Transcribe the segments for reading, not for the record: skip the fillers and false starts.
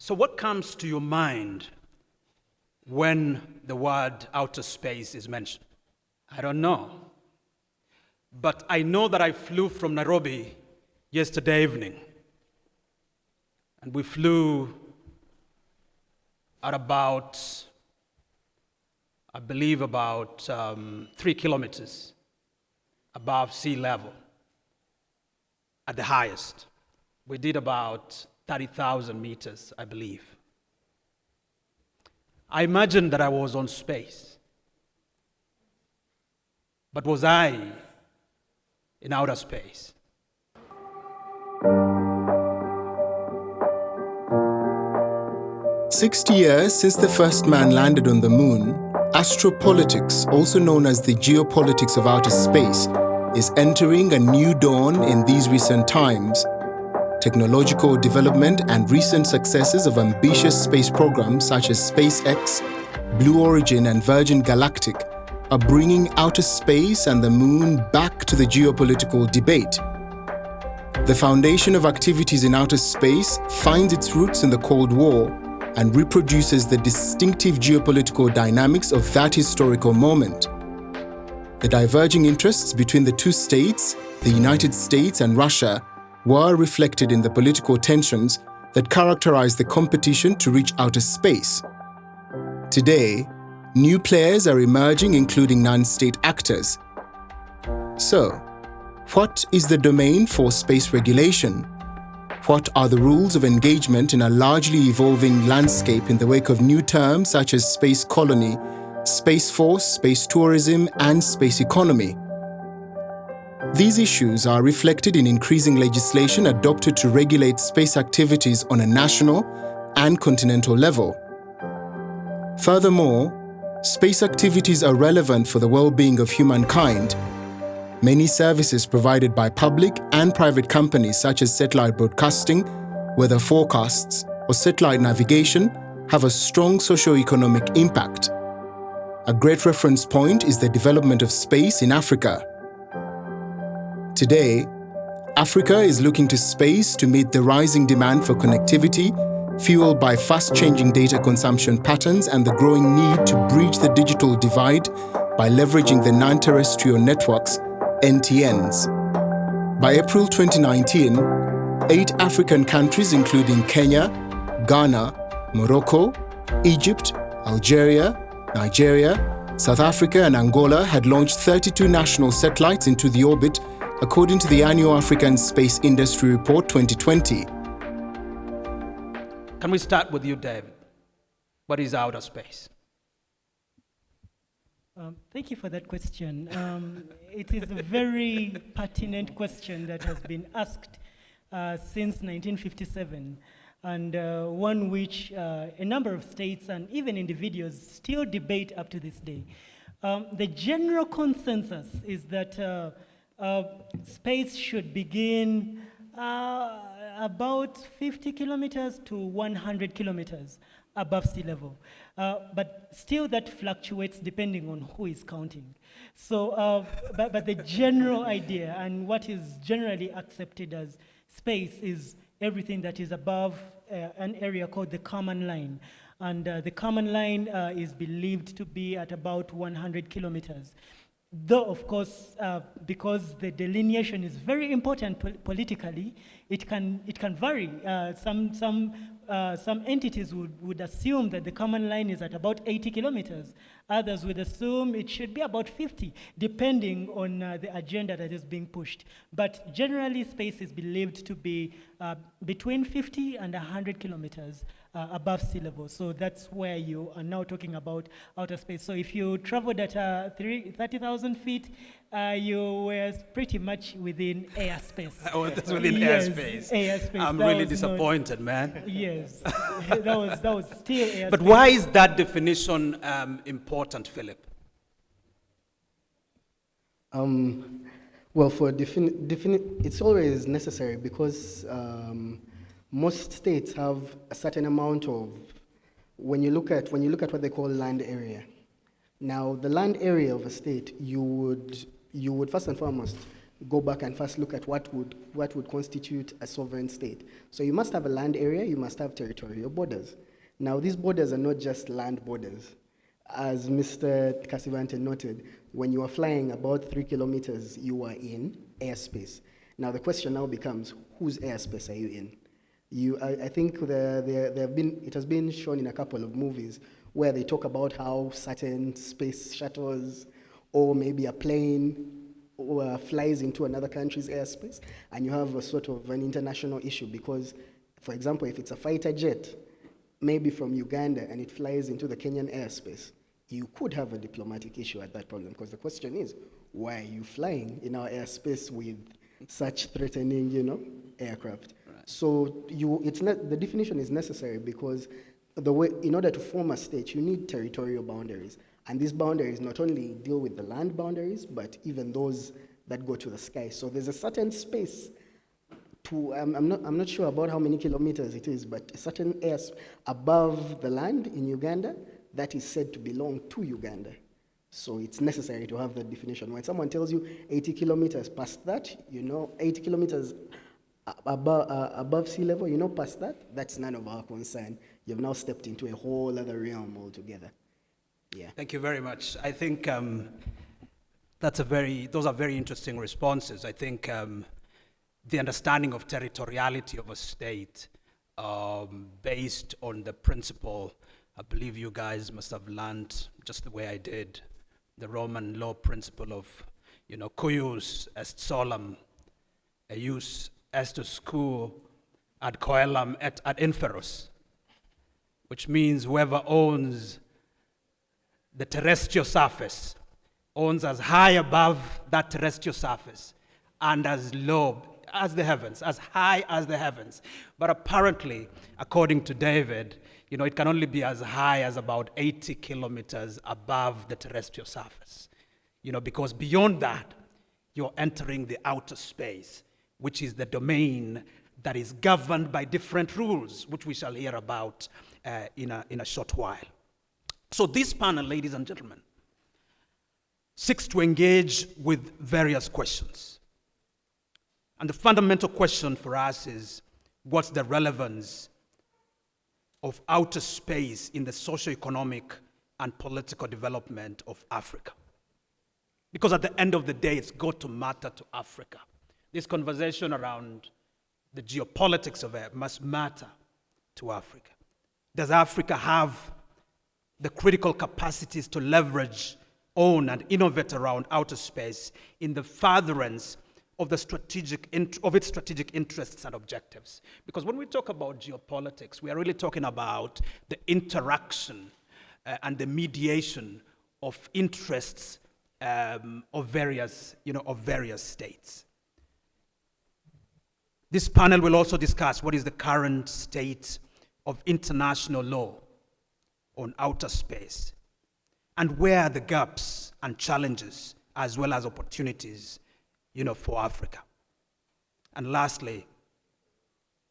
So what comes to your mind when the word outer space is mentioned? I don't know. But I know that I flew from Nairobi yesterday evening. And we flew at about, I believe about 3 kilometers above sea level at the highest. We did about 30,000 meters, I believe. I imagined that I was on space. But was I in outer space? "60 years since the first man landed on the moon, astropolitics, also known as the geopolitics of outer space, is entering a new dawn in these recent times. Technological development and recent successes of ambitious space programs such as SpaceX, Blue Origin, and Virgin Galactic are bringing outer space and the moon back to the geopolitical debate. The foundation of activities in outer space finds its roots in the Cold War and reproduces the distinctive geopolitical dynamics of that historical moment. The diverging interests between the two states, the United States and Russia, were reflected in the political tensions that characterize the competition to reach outer space. Today, new players are emerging, including non-state actors. So, what is the domain for space regulation? What are the rules of engagement in a largely evolving landscape in the wake of new terms such as space colony, space force, space tourism, and space economy? These issues are reflected in increasing legislation adopted to regulate space activities on a national and continental level. Furthermore, space activities are relevant for the well-being of humankind. Many services provided by public and private companies such as satellite broadcasting, weather forecasts, or satellite navigation have a strong socio-economic impact. A great reference point is the development of space in Africa. Today, Africa is looking to space to meet the rising demand for connectivity, fueled by fast-changing data consumption patterns and the growing need to bridge the digital divide by leveraging the non-terrestrial networks, NTNs. By April 2019, 8 African countries including Kenya, Ghana, Morocco, Egypt, Algeria, Nigeria, South Africa and Angola had launched 32 national satellites into the orbit, according to the annual African Space Industry Report 2020. Can we start with you, David? What is outer space? Thank you for that question. It is a very pertinent question that has been asked since 1957, and one which a number of states and even individuals still debate up to this day. The general consensus is that space should begin about 50 kilometers to 100 kilometers above sea level. But still that fluctuates depending on who is counting. So, but the general idea and what is generally accepted as space is everything that is above an area called the common line. And the common line is believed to be at about 100 kilometers. Though, of course, because the delineation is very important politically, it can vary. Some entities would assume that the common line is at about 80 kilometers. Others would assume it should be about 50, depending on the agenda that is being pushed. But generally, space is believed to be between 50 and 100 kilometers above sea level. So that's where you are now talking about outer space. So if you traveled at 30,000 feet, you were pretty much within airspace. Oh, that's within airspace. I'm really disappointed, man. Yes, that was still airspace. But why is that definition important, Philip? Well, for it's always necessary because most states have a certain amount of, when you look at what they call land area. Now, the land area of a state, you would first and foremost go back and first look at what would constitute a sovereign state. So you must have a land area, you must have territorial borders. Now, these borders are not just land borders. As Mr. Kasivante noted, when you are flying about 3 kilometers, you are in airspace. Now, the question now becomes, whose airspace are you in? I think it has been shown in a couple of movies where they talk about how certain space shuttles or maybe a plane flies into another country's airspace, and you have a sort of an international issue because, for example, if it's a fighter jet, maybe from Uganda, and it flies into the Kenyan airspace, you could have a diplomatic issue at that problem, because the question is, why are you flying in our airspace with such threatening, aircraft? Right. So the definition is necessary because in order to form a state, you need territorial boundaries. And these boundaries not only deal with the land boundaries, but even those that go to the sky. So there's a certain space I'm not sure about how many kilometers it is, but a certain airs above the land in Uganda that is said to belong to Uganda. So it's necessary to have that definition. When someone tells you 80 kilometers past that, 80 kilometers above sea level, past that, that's none of our concern. You've now stepped into a whole other realm altogether. Yeah. Thank you very much. I think those are very interesting responses. I think the understanding of territoriality of a state based on the principle, I believe you guys must have learned just the way I did, the Roman law principle of, cuius est solum, eius estus quo ad coelum et ad inferus, which means whoever owns the terrestrial surface owns as high above that terrestrial surface and as low as the heavens, as high as the heavens. But apparently, according to David, it can only be as high as about 80 kilometers above the terrestrial surface. Because beyond that, you're entering the outer space, which is the domain that is governed by different rules, which we shall hear about in a short while. So this panel, ladies and gentlemen, seeks to engage with various questions. And the fundamental question for us is, what's the relevance of outer space in the socio-economic and political development of Africa? Because at the end of the day, it's got to matter to Africa. This conversation around the geopolitics of it must matter to Africa. Does Africa have the critical capacities to leverage, own, and innovate around outer space in the furtherance of its strategic interests and objectives? Because when we talk about geopolitics, we are really talking about the interaction and the mediation of interests of various states. This panel will also discuss what is the current state of international law on outer space, and where are the gaps and challenges as well as opportunities, for Africa. And lastly,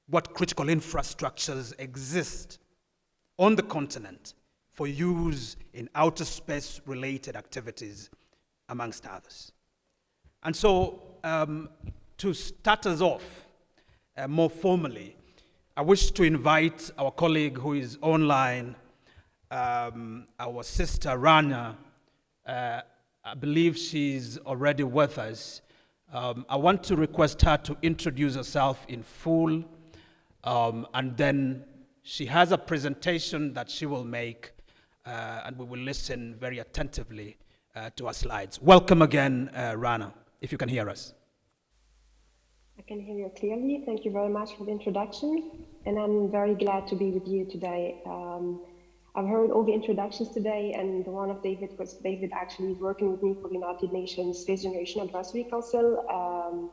what critical infrastructures exist on the continent for use in outer space related activities, amongst others. And so, to start us off more formally, I wish to invite our colleague who is online, our sister Rana. I believe she's already with us. I want to request her to introduce herself in full, and then she has a presentation that she will make, and we will listen very attentively to her slides. Welcome again, Rana, if you can hear us. I can hear you clearly. Thank you very much for the introduction, and I'm very glad to be with you today. I've heard all the introductions today, and the one of David was David actually is working with me for the United Nations Space Generation Advisory Council.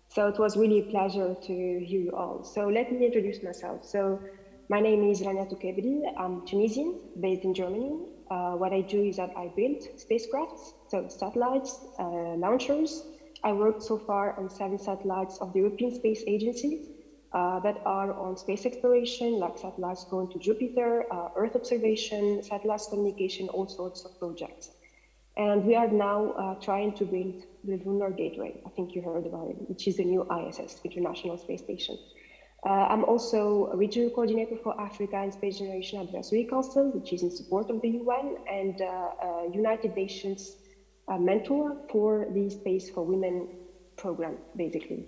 So it was really a pleasure to hear you all. So let me introduce myself. So my name is Rania Toukebedi. I'm Tunisian, based in Germany. What I do is that I build spacecrafts, so satellites, launchers. I worked so far on 7 satellites of the European Space Agency that are on space exploration, like satellites going to Jupiter, Earth observation, satellites communication, all sorts of projects. And we are now trying to build the Lunar Gateway. I think you heard about it, which is the new ISS, International Space Station. I'm also a regional coordinator for Africa and Space Generation Advisory Council, which is in support of the UN, and United Nations mentor for the Space for Women program, basically.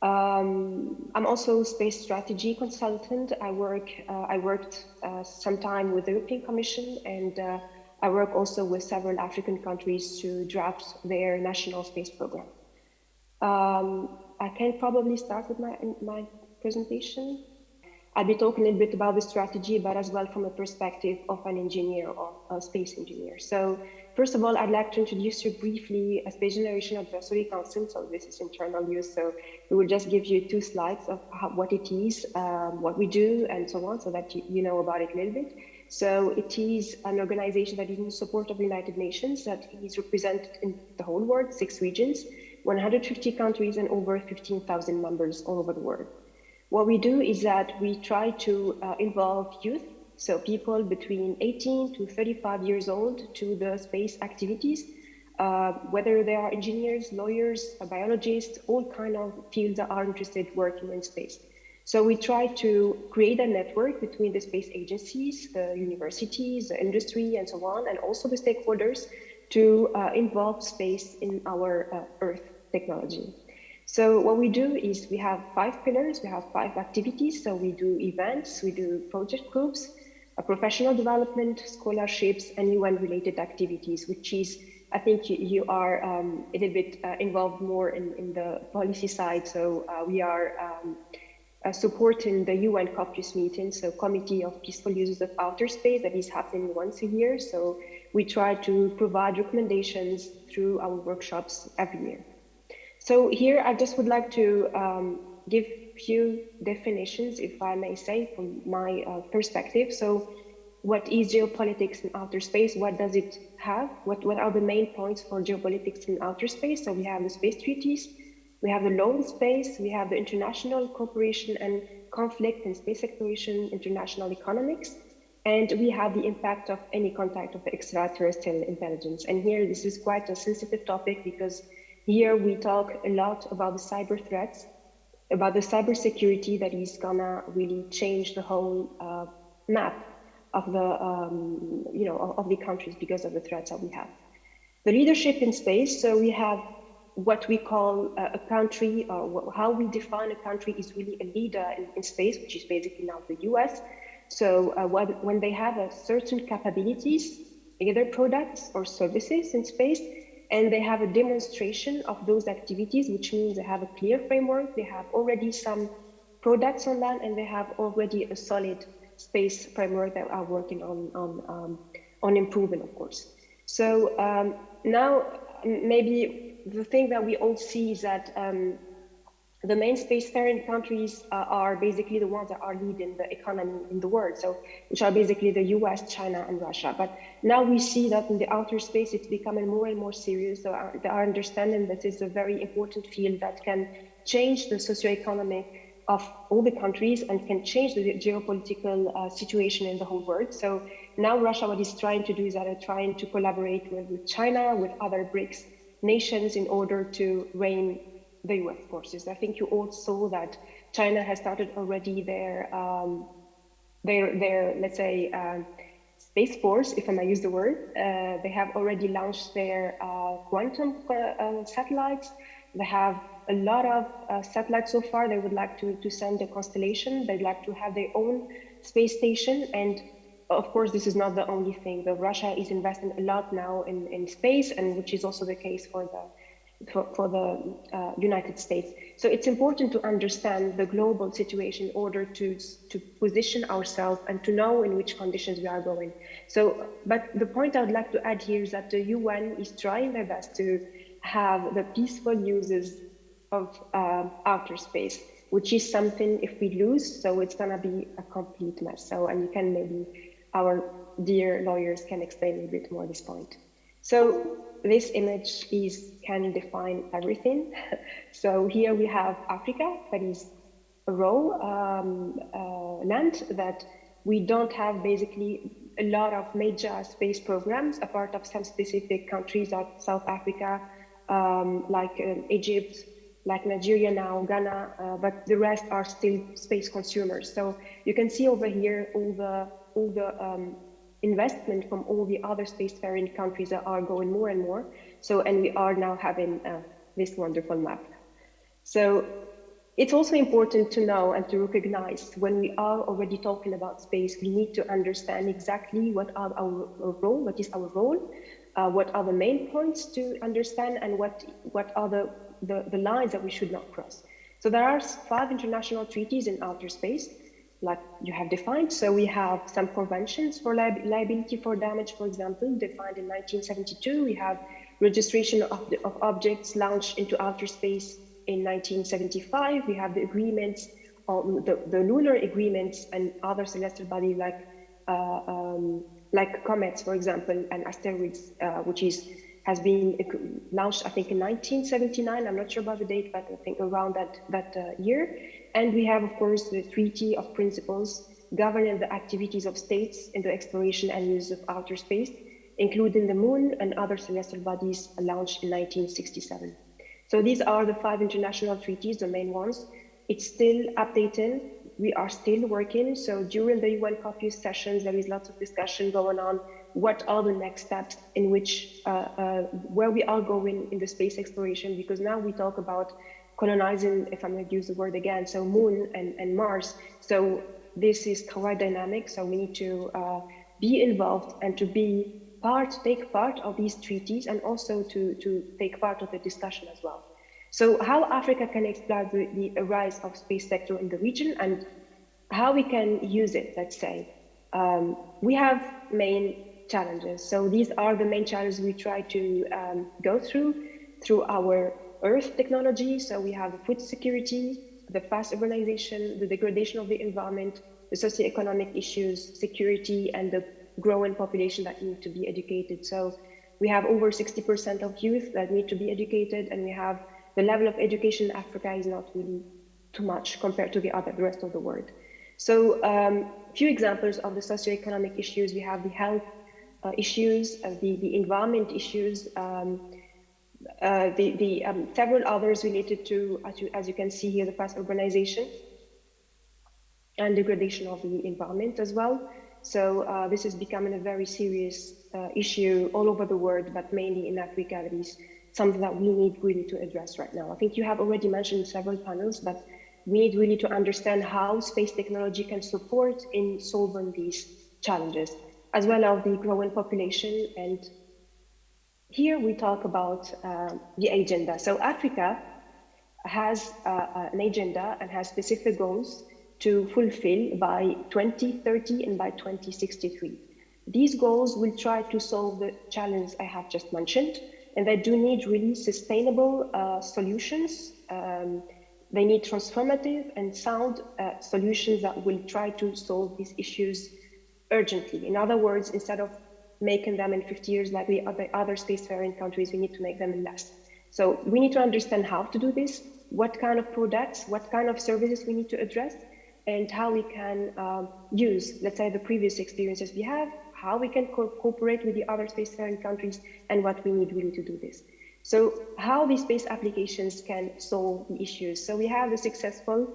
I'm also a space strategy consultant. I worked some time with the European Commission, and I work also with several African countries to draft their national space program. I can probably start with my presentation. I'll be talking a little bit about the strategy, but as well from a perspective of an engineer or a space engineer. So first of all, I'd like to introduce you briefly a Space Generation Advisory Council. So this is internal use. So we will just give you 2 slides of what it is, what we do, and so on, so that you know about it a little bit. So it is an organization that is in support of the United Nations, that is represented in the whole world, 6 regions, 150 countries, and over 15,000 members all over the world. What we do is that we try to involve youth, so people between 18 to 35 years old, to the space activities, whether they are engineers, lawyers, biologists, all kind of fields that are interested working in space. So we try to create a network between the space agencies, the universities, the industry, and so on, and also the stakeholders to involve space in our Earth technology. So what we do is we have 5 pillars, we have 5 activities. So we do events, we do project groups, professional development, scholarships, and UN-related activities, which is, I think you are a little bit involved more in the policy side. So we are supporting the UN COPUS meeting, so Committee of Peaceful Uses of Outer Space, that is happening once a year. So we try to provide recommendations through our workshops every year. So here I just would like to give few definitions, if I may say, from my perspective. So what is geopolitics in outer space? What does it have? What are the main points for geopolitics in outer space? So we have the space treaties, we have the law in space, we have the international cooperation and conflict in space exploration, international economics, and we have the impact of any contact of the extraterrestrial intelligence. And here, this is quite a sensitive topic, because here we talk a lot about the cyber threats, about the cyber security that is gonna really change the whole map of the of the countries because of the threats that we have. The leadership in space. So we have what we call a country, or how we define a country is really a leader in space, which is basically now the US. So when they have a certain capabilities, either products or services in space, and they have a demonstration of those activities, which means they have a clear framework, they have already some products on land, and they have already a solid space framework that are working on improving, of course. So now maybe the thing that we all see is that the main spacefaring countries are basically the ones that are leading the economy in the world, so which are basically the US, China, and Russia. But now we see that in the outer space, it's becoming more and more serious. So they are understanding that it's a very important field that can change the socioeconomic of all the countries and can change the geopolitical situation in the whole world. So now Russia, what it's trying to do is that they're trying to collaborate with China, with other BRICS nations in order to rein the US forces. I think you all saw that China has started already their let's say, Space Force, if I may use the word. They have already launched their quantum satellites. They have a lot of satellites so far. They would like to send a constellation. They'd like to have their own space station. And of course, this is not the only thing. Russia is investing a lot now in space, and which is also the case for the United States. So it's important to understand the global situation in order to position ourselves and to know in which conditions we are going. So, but the point I would like to add here is that the UN is trying their best to have the peaceful uses of outer space, which is something if we lose, so it's gonna be a complete mess. So, and you can maybe, our dear lawyers can explain a little bit more this point. So this image can define everything. So here we have Africa, that is a raw land that we don't have basically a lot of major space programs, a part of some specific countries like South Africa, Egypt, like Nigeria now, Ghana, but the rest are still space consumers. So you can see over here all the investment from all the other spacefaring countries that are going more and more. So, and we are now having this wonderful map. So it's also important to know and to recognize when we are already talking about space, we need to understand exactly what are our role, what is our role, what are the main points to understand, and what are the lines that we should not cross. So there are 5 international treaties in outer space, like you have defined. So we have some conventions for liability for damage, for example, defined in 1972. We have registration of objects launched into outer space in 1975. We have the agreements, the lunar agreements and other celestial bodies like comets, for example, and asteroids, which has been launched, I think, in 1979. I'm not sure about the date, but I think around that year. And we have, of course, the Treaty of Principles governing the activities of states in the exploration and use of outer space, including the moon and other celestial bodies launched in 1967. So these are the 5 international treaties, the main ones. It's still updating. We are still working. So during the UN caucus sessions, there is lots of discussion going on. What are the next steps in which, where we are going in the space exploration? Because now we talk about colonizing, if I'm going to use the word again, so moon and Mars. So this is quite dynamic. So we need to be involved and to take part of these treaties, and also to take part of the discussion as well. So how Africa can exploit the rise of space sector in the region and how we can use it, let's say. We have main challenges. So these are the main challenges we try to go through our Earth technology. So we have the food security, the fast urbanization, the degradation of the environment, the socioeconomic issues, security, and the growing population that need to be educated. So we have over 60% of youth that need to be educated, and we have the level of education in Africa is not really too much compared to the rest of the world. So few examples of the socioeconomic issues: we have the health issues, the environment issues, several others related to, as you can see here, the fast urbanization and degradation of the environment as well. So this is becoming a very serious issue all over the world, but mainly in Africa. That is something that we need really to address right now. I think you have already mentioned several panels, but we need really to understand how space technology can support in solving these challenges, as well as the growing population. And here we talk about the agenda. So Africa has an agenda and has specific goals to fulfill by 2030 and by 2063. These goals will try to solve the challenge I have just mentioned, and they do need really sustainable solutions. They need transformative and sound solutions that will try to solve these issues urgently. In other words, instead of making them in 50 years like the other spacefaring countries, we need to make them in less. So we need to understand how to do this, what kind of products, what kind of services we need to address, and how we can use, let's say, the previous experiences we have, how we can cooperate with the other spacefaring countries, and what we need really to do this. So how these space applications can solve the issues. So we have the successful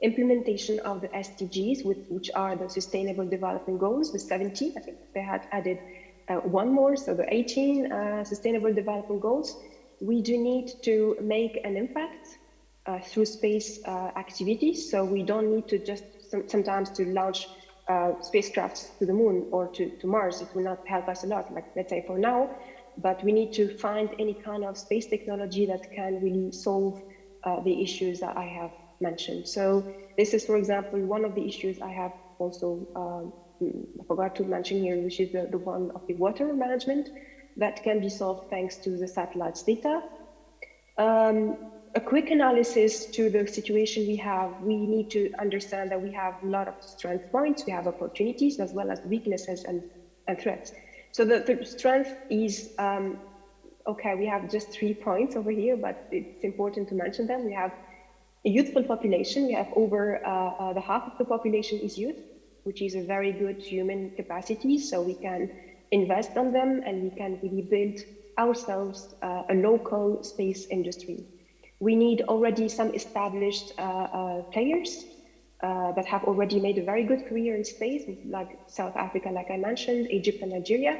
implementation of the SDGs, which are the Sustainable Development Goals, the 70. I think they had added one more, so the 18 Sustainable Development Goals. We do need to make an impact through space activities. So we don't need to just sometimes to launch spacecrafts to the moon or to Mars. It will not help us a lot, like let's say for now, but we need to find any kind of space technology that can really solve the issues that I have mentioned. So this is, for example, one of the issues I have also forgot to mention here, which is the one of the water management that can be solved thanks to the satellites data. A quick analysis to the situation we have. We need to understand that we have a lot of strength points, we have opportunities as well as weaknesses and threats. So the strength is, okay, we have just 3 points over here, but it's important to mention them. We have a youthful population. We have over the half of the population is youth. which is a very good human capacity, so we can invest on them and we can really build ourselves a local space industry. We need already some established players that have already made a very good career in space, like South Africa, like I mentioned, Egypt and Nigeria.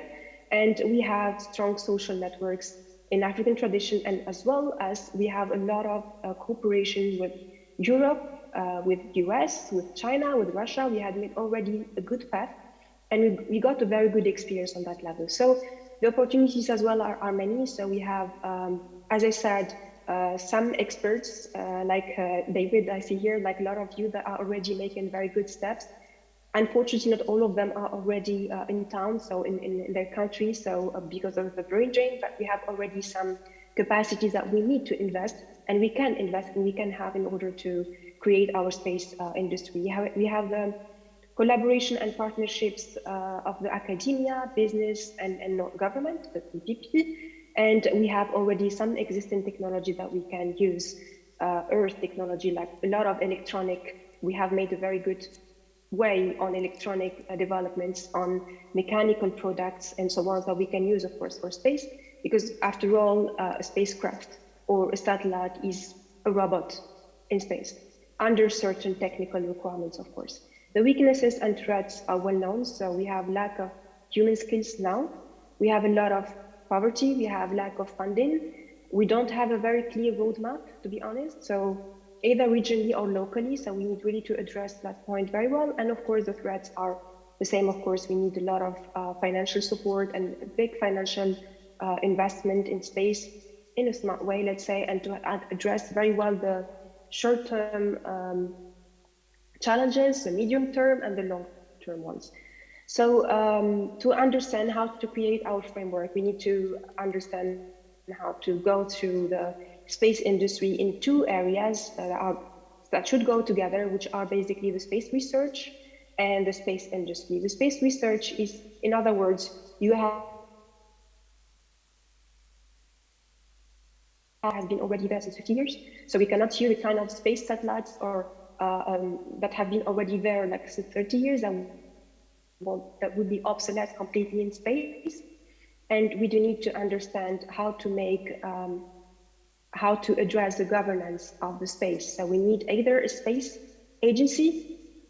And we have strong social networks in African tradition, and as well as we have a lot of cooperation with Europe, with US, with China, with Russia. We had made already a good path, and we got a very good experience on that level. So the opportunities as well are many. So we have, as I said, some experts like David, I see here, like a lot of you that are already making very good steps. Unfortunately, not all of them are already in town, so in their country, so because of the brain drain, but we have already some capacities that we need to invest, and we can invest and we can have in order to create our space industry. We have the collaboration and partnerships of the academia, business, and government, the PPP, and we have already some existing technology that we can use, earth technology, like a lot of electronic. We have made a very good way on electronic developments, on mechanical products, and so on, that we can use, of course, for space, because after all, a spacecraft or a satellite is a robot in space, under certain technical requirements, of course. The weaknesses and threats are well known, so we have lack of human skills now, we have a lot of poverty, we have lack of funding, we don't have a very clear roadmap, to be honest, so either regionally or locally, so we need really to address that point very well. And of course, the threats are the same. Of course, we need a lot of financial support and big financial investment in space in a smart way, let's say, and to address very well the short-term challenges, the medium-term and the long-term ones. So to understand how to create our framework, we need to understand how to go through the space industry in two areas that should go together, which are basically the space research and the space industry. The space research is, in other words, you has been already there since 50 years, so we cannot use the kind of space satellites or that have been already there like 30 years and that would be obsolete completely in space. And we do need to understand how to make how to address the governance of the space. So we need either a space agency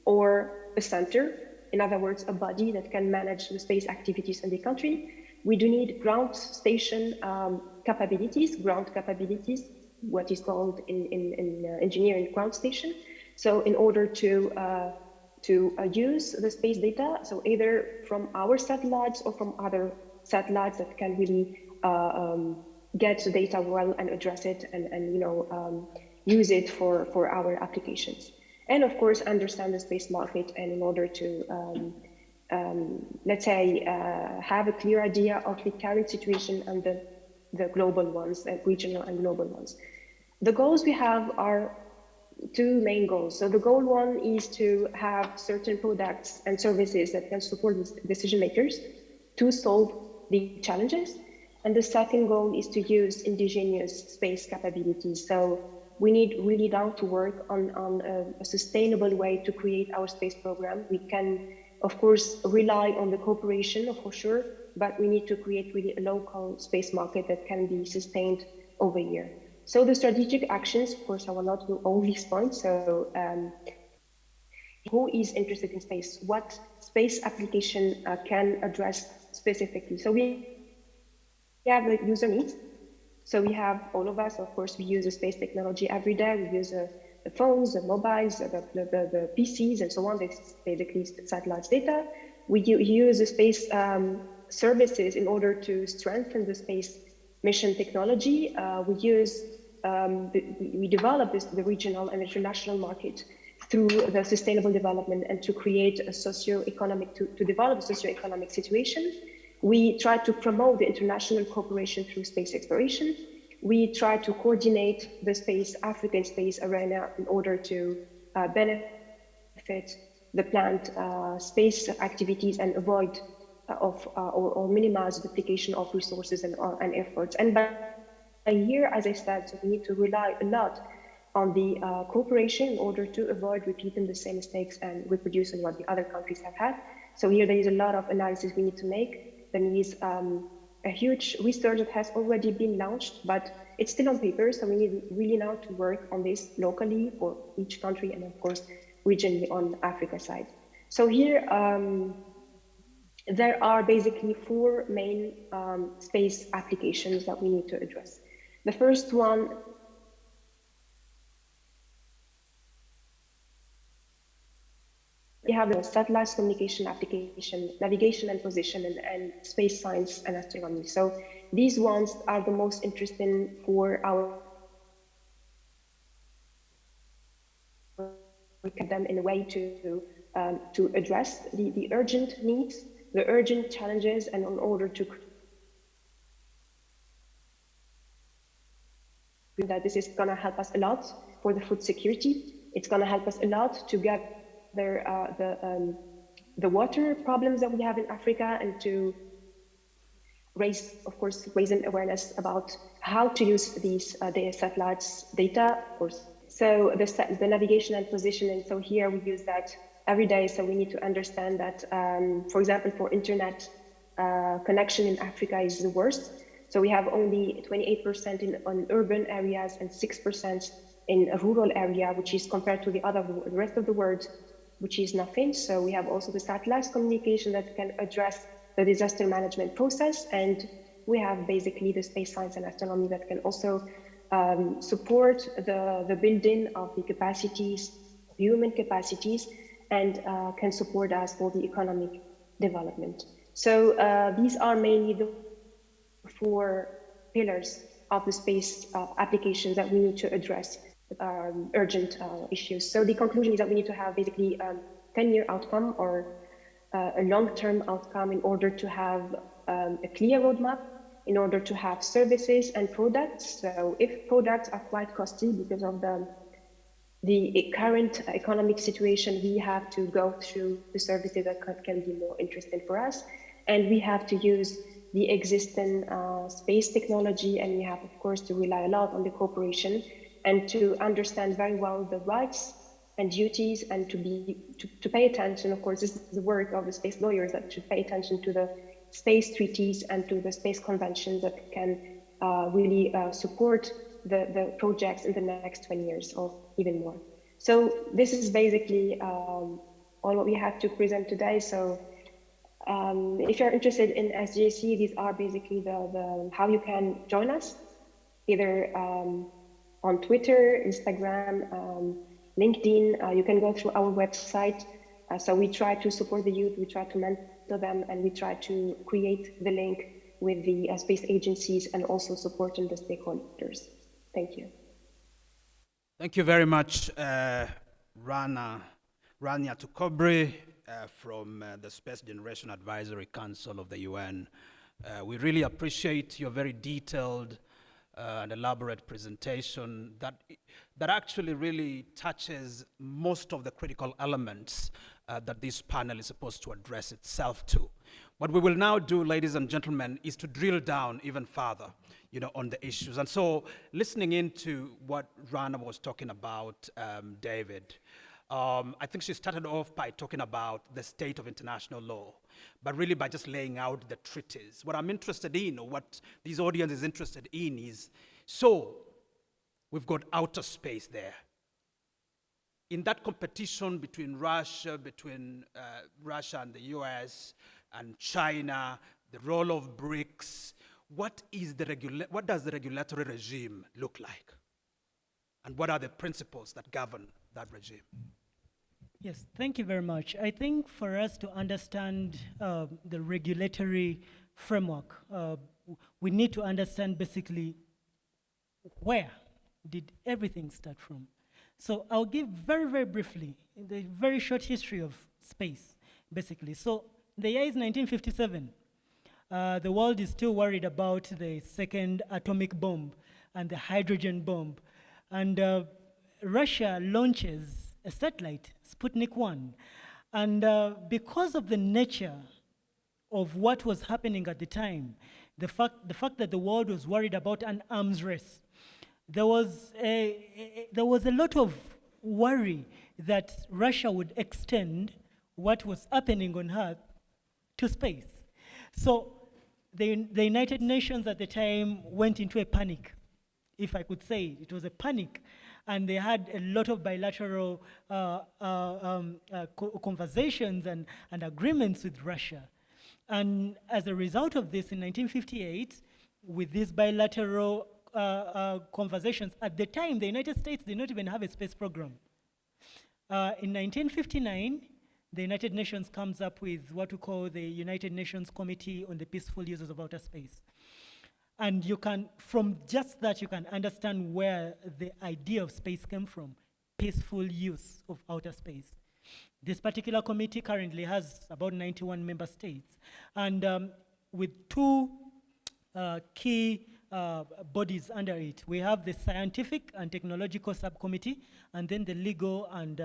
or a center, in other words, a body that can manage the space activities in the country. We do need ground station capabilities, what is called in engineering ground station. So in order to use the space data, so either from our satellites or from other satellites that can really get the data well and address it and use it for our applications. And of course, understand the space market, and in order to, let's say, have a clear idea of the current situation and the global ones, regional and global ones. The goals we have are two main goals. So the goal one is to have certain products and services that can support decision makers to solve the challenges. And the second goal is to use indigenous space capabilities. So we need really now to work on a sustainable way to create our space program. We can, of course, rely on the cooperation, for sure, but we need to create really a local space market that can be sustained over year. So the strategic actions, of course, I will not do all these points. So who is interested in space? What space application can address specifically? So we have the user needs. So we have all of us, of course, we use the space technology every day. We use the phones, the mobiles, the PCs, and so on. This basically satellites data. We use the space services in order to strengthen the space mission technology. We develop the regional and international market through the sustainable development and to create a socio-economic, to develop a socio-economic situation. We try to promote the international cooperation through space exploration. We try to coordinate the African space arena in order to benefit the planned space activities and avoid or minimize the duplication of resources and efforts. And by here, as I said, so we need to rely a lot on the cooperation in order to avoid repeating the same mistakes and reproducing what the other countries have had. So here there is a lot of analysis we need to make. There is a huge research that has already been launched, but it's still on paper. So we need really now to work on this locally for each country and of course regionally on Africa side. So here there are basically four main space applications that we need to address. The first one we have the satellite communication application, navigation and position, and space science and astronomy. So these ones are the most interesting for our look at them in a way to address the urgent needs, the urgent challenges, and in order to that this is going to help us a lot for the food security. It's going to help us a lot to get the water problems that we have in Africa and to raise, of course, raising awareness about how to use these satellites data, of course. So the navigation and positioning, so here we use that every day. So we need to understand that, for example, for internet connection in Africa is the worst. So we have only 28% on urban areas and 6% in a rural area, which is compared to the rest of the world, which is nothing. So we have also the satellite communication that can address the disaster management process. And we have basically the space science and astronomy that can also support the building of the capacities, human capacities, and can support us for the economic development. So these are mainly the four pillars of the space applications that we need to address urgent issues. So the conclusion is that we need to have basically a 10-year outcome or a long-term outcome in order to have a clear roadmap, in order to have services and products. So if products are quite costly because of the current economic situation, we have to go through the services that can be more interesting for us. And we have to use the existing space technology, and we have, of course, to rely a lot on the cooperation and to understand very well the rights and duties, and to pay attention. Of course, this is the work of the space lawyers that should pay attention to the space treaties and to the space conventions that can really support the projects in the next 20 years or even more. So this is basically all what we have to present today. So if you're interested in SGAC, these are basically the how you can join us, either on Twitter, Instagram, LinkedIn. You can go through our website. So we try to support the youth, we try to mentor them, and we try to create the link with the space agencies and also supporting the stakeholders. Thank you. Thank you very much, Rania Tukobri from the Space Generation Advisory Council of the UN. We really appreciate your very detailed and elaborate presentation that actually really touches most of the critical elements that this panel is supposed to address itself to. What we will now do, ladies and gentlemen, is to drill down even further, on the issues. And so, listening into what Rana was talking about, David, I think she started off by talking about the state of international law, but really by just laying out the treaties. What I'm interested in, or what this audience is interested in, is so we've got outer space there. In that competition between Russia and the US and China, the role of BRICS, what does the regulatory regime look like? And what are the principles that govern that regime? Yes, thank you very much. I think for us to understand the regulatory framework, we need to understand basically where did everything start from. So I'll give very, very briefly the very short history of space, basically. So the year is 1957. The world is still worried about the second atomic bomb and the hydrogen bomb. And Russia launches a satellite, Sputnik 1. And because of the nature of what was happening at the time, the fact that the world was worried about an arms race, there was a lot of worry that Russia would extend what was happening on Earth to space. So the United Nations at the time went into a panic, if I could say. It was a panic. And they had a lot of bilateral conversations and agreements with Russia. And as a result of this, in 1958, with these bilateral conversations, at the time, the United States did not even have a space program. In 1959, the United Nations comes up with what we call the United Nations Committee on the Peaceful Uses of Outer Space. And you can, from just that, you can understand where the idea of space came from, peaceful use of outer space. This particular committee currently has about 91 member states. And with two key bodies under it. We have the Scientific and Technological Subcommittee, and then the Legal and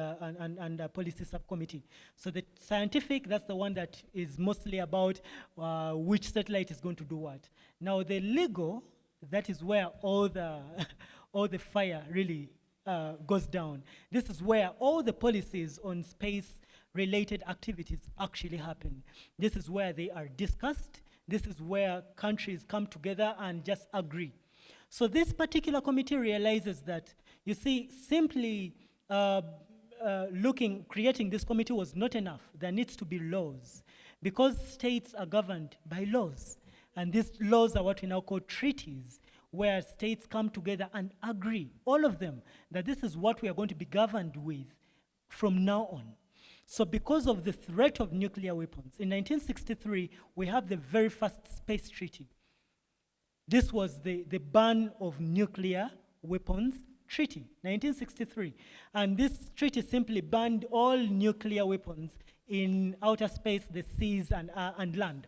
Policy Subcommittee. So the scientific, that's the one that is mostly about which satellite is going to do what. Now the legal, that is where all the all the fire really goes down. This is where all the policies on space-related activities actually happen. This is where they are discussed. This is where countries come together and just agree. So this particular committee realizes that, you see, simply creating this committee was not enough. There needs to be laws, because states are governed by laws. And these laws are what we now call treaties, where states come together and agree, all of them, that this is what we are going to be governed with from now on. So because of the threat of nuclear weapons, in 1963, we have the very first space treaty. This was the ban of nuclear weapons treaty, 1963. And this treaty simply banned all nuclear weapons in outer space, the seas, and land.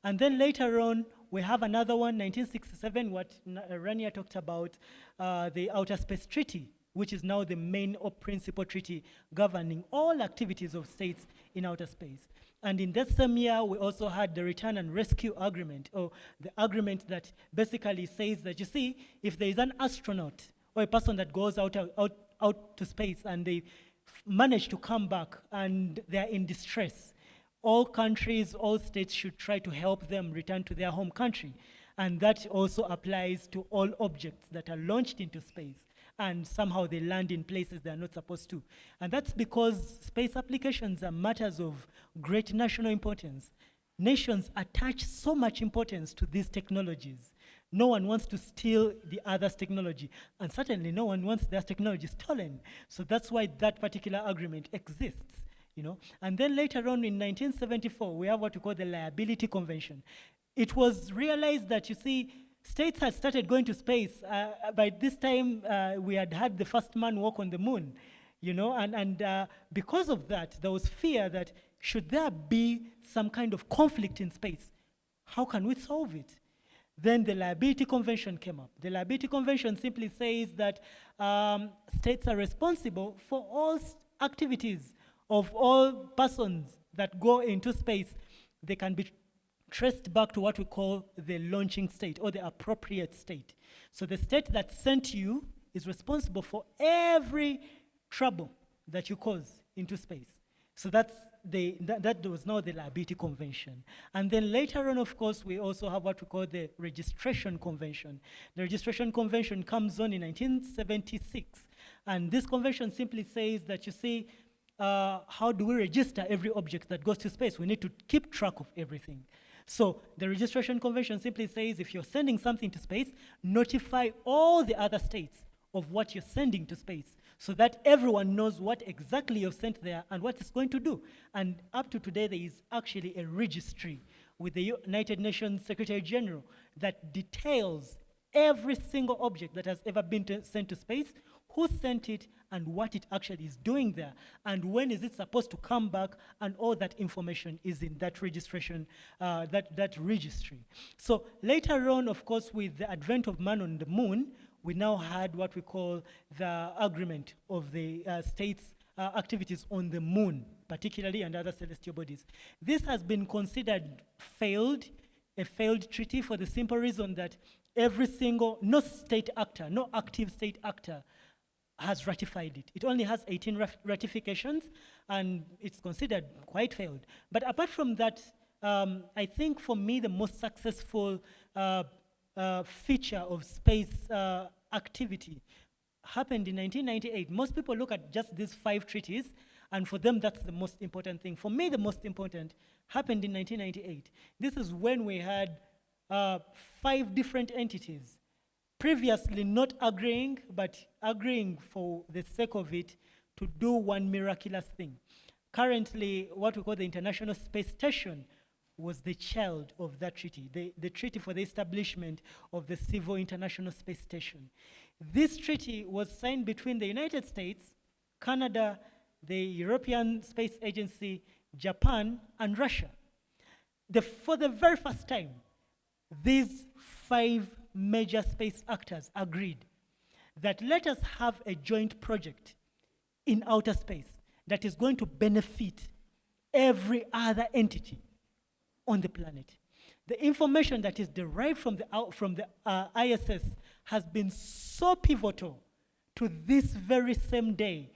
And then later on, we have another one, 1967, what Rania talked about, the Outer Space Treaty, which is now the main or principal treaty governing all activities of states in outer space. And in that same year, we also had the Return and Rescue Agreement, or the agreement that basically says that, you see, if there is an astronaut or a person that goes out to space and they manage to come back and they're in distress, all countries, all states should try to help them return to their home country. And that also applies to all objects that are launched into space, and somehow they land in places they're not supposed to. And that's because space applications are matters of great national importance. Nations attach so much importance to these technologies. No one wants to steal the other's technology, and certainly no one wants their technology stolen. So that's why that particular agreement exists. You know? And then later on in 1974, we have what we call the Liability Convention. It was realized that, you see, states had started going to space. By this time, we had had the first man walk on the moon, you know, and because of that, there was fear that should there be some kind of conflict in space, how can we solve it? Then the Liability Convention came up. The Liability Convention simply says that states are responsible for all activities of all persons that go into space. They can be traced back to what we call the launching state, or the appropriate state. So the state that sent you is responsible for every trouble that you cause into space. So that was now the Liability Convention. And then later on, of course, we also have what we call the Registration Convention. The Registration Convention comes on in 1976. And this convention simply says that, you see, how do we register every object that goes to space? We need to keep track of everything. So the Registration Convention simply says if you're sending something to space, notify all the other states of what you're sending to space, so that everyone knows what exactly you've sent there and what it's going to do. And up to today, there is actually a registry with the United Nations Secretary General that details every single object that has ever been sent to space, who sent it, and what it actually is doing there, and when is it supposed to come back, and all that information is in that registration, that registry. So later on, of course, with the advent of man on the moon, we now had what we call the agreement of the states' activities on the moon, particularly, and other celestial bodies. This has been considered a failed treaty, for the simple reason that no state actor, no active state actor has ratified it. It only has 18 ratifications, and it's considered quite failed. But apart from that, I think for me the most successful feature of space activity happened in 1998. Most people look at just these 5 treaties, and for them that's the most important thing. For me, the most important happened in 1998. This is when we had 5 different entities previously not agreeing, but agreeing for the sake of it to do one miraculous thing. Currently, what we call the International Space Station was the child of that treaty, the treaty for the establishment of the Civil International Space Station. This treaty was signed between the United States, Canada, the European Space Agency, Japan, and Russia. For the very first time, these 5 major space actors agreed that let us have a joint project in outer space that is going to benefit every other entity on the planet. The information that is derived from the ISS has been so pivotal to this very same day.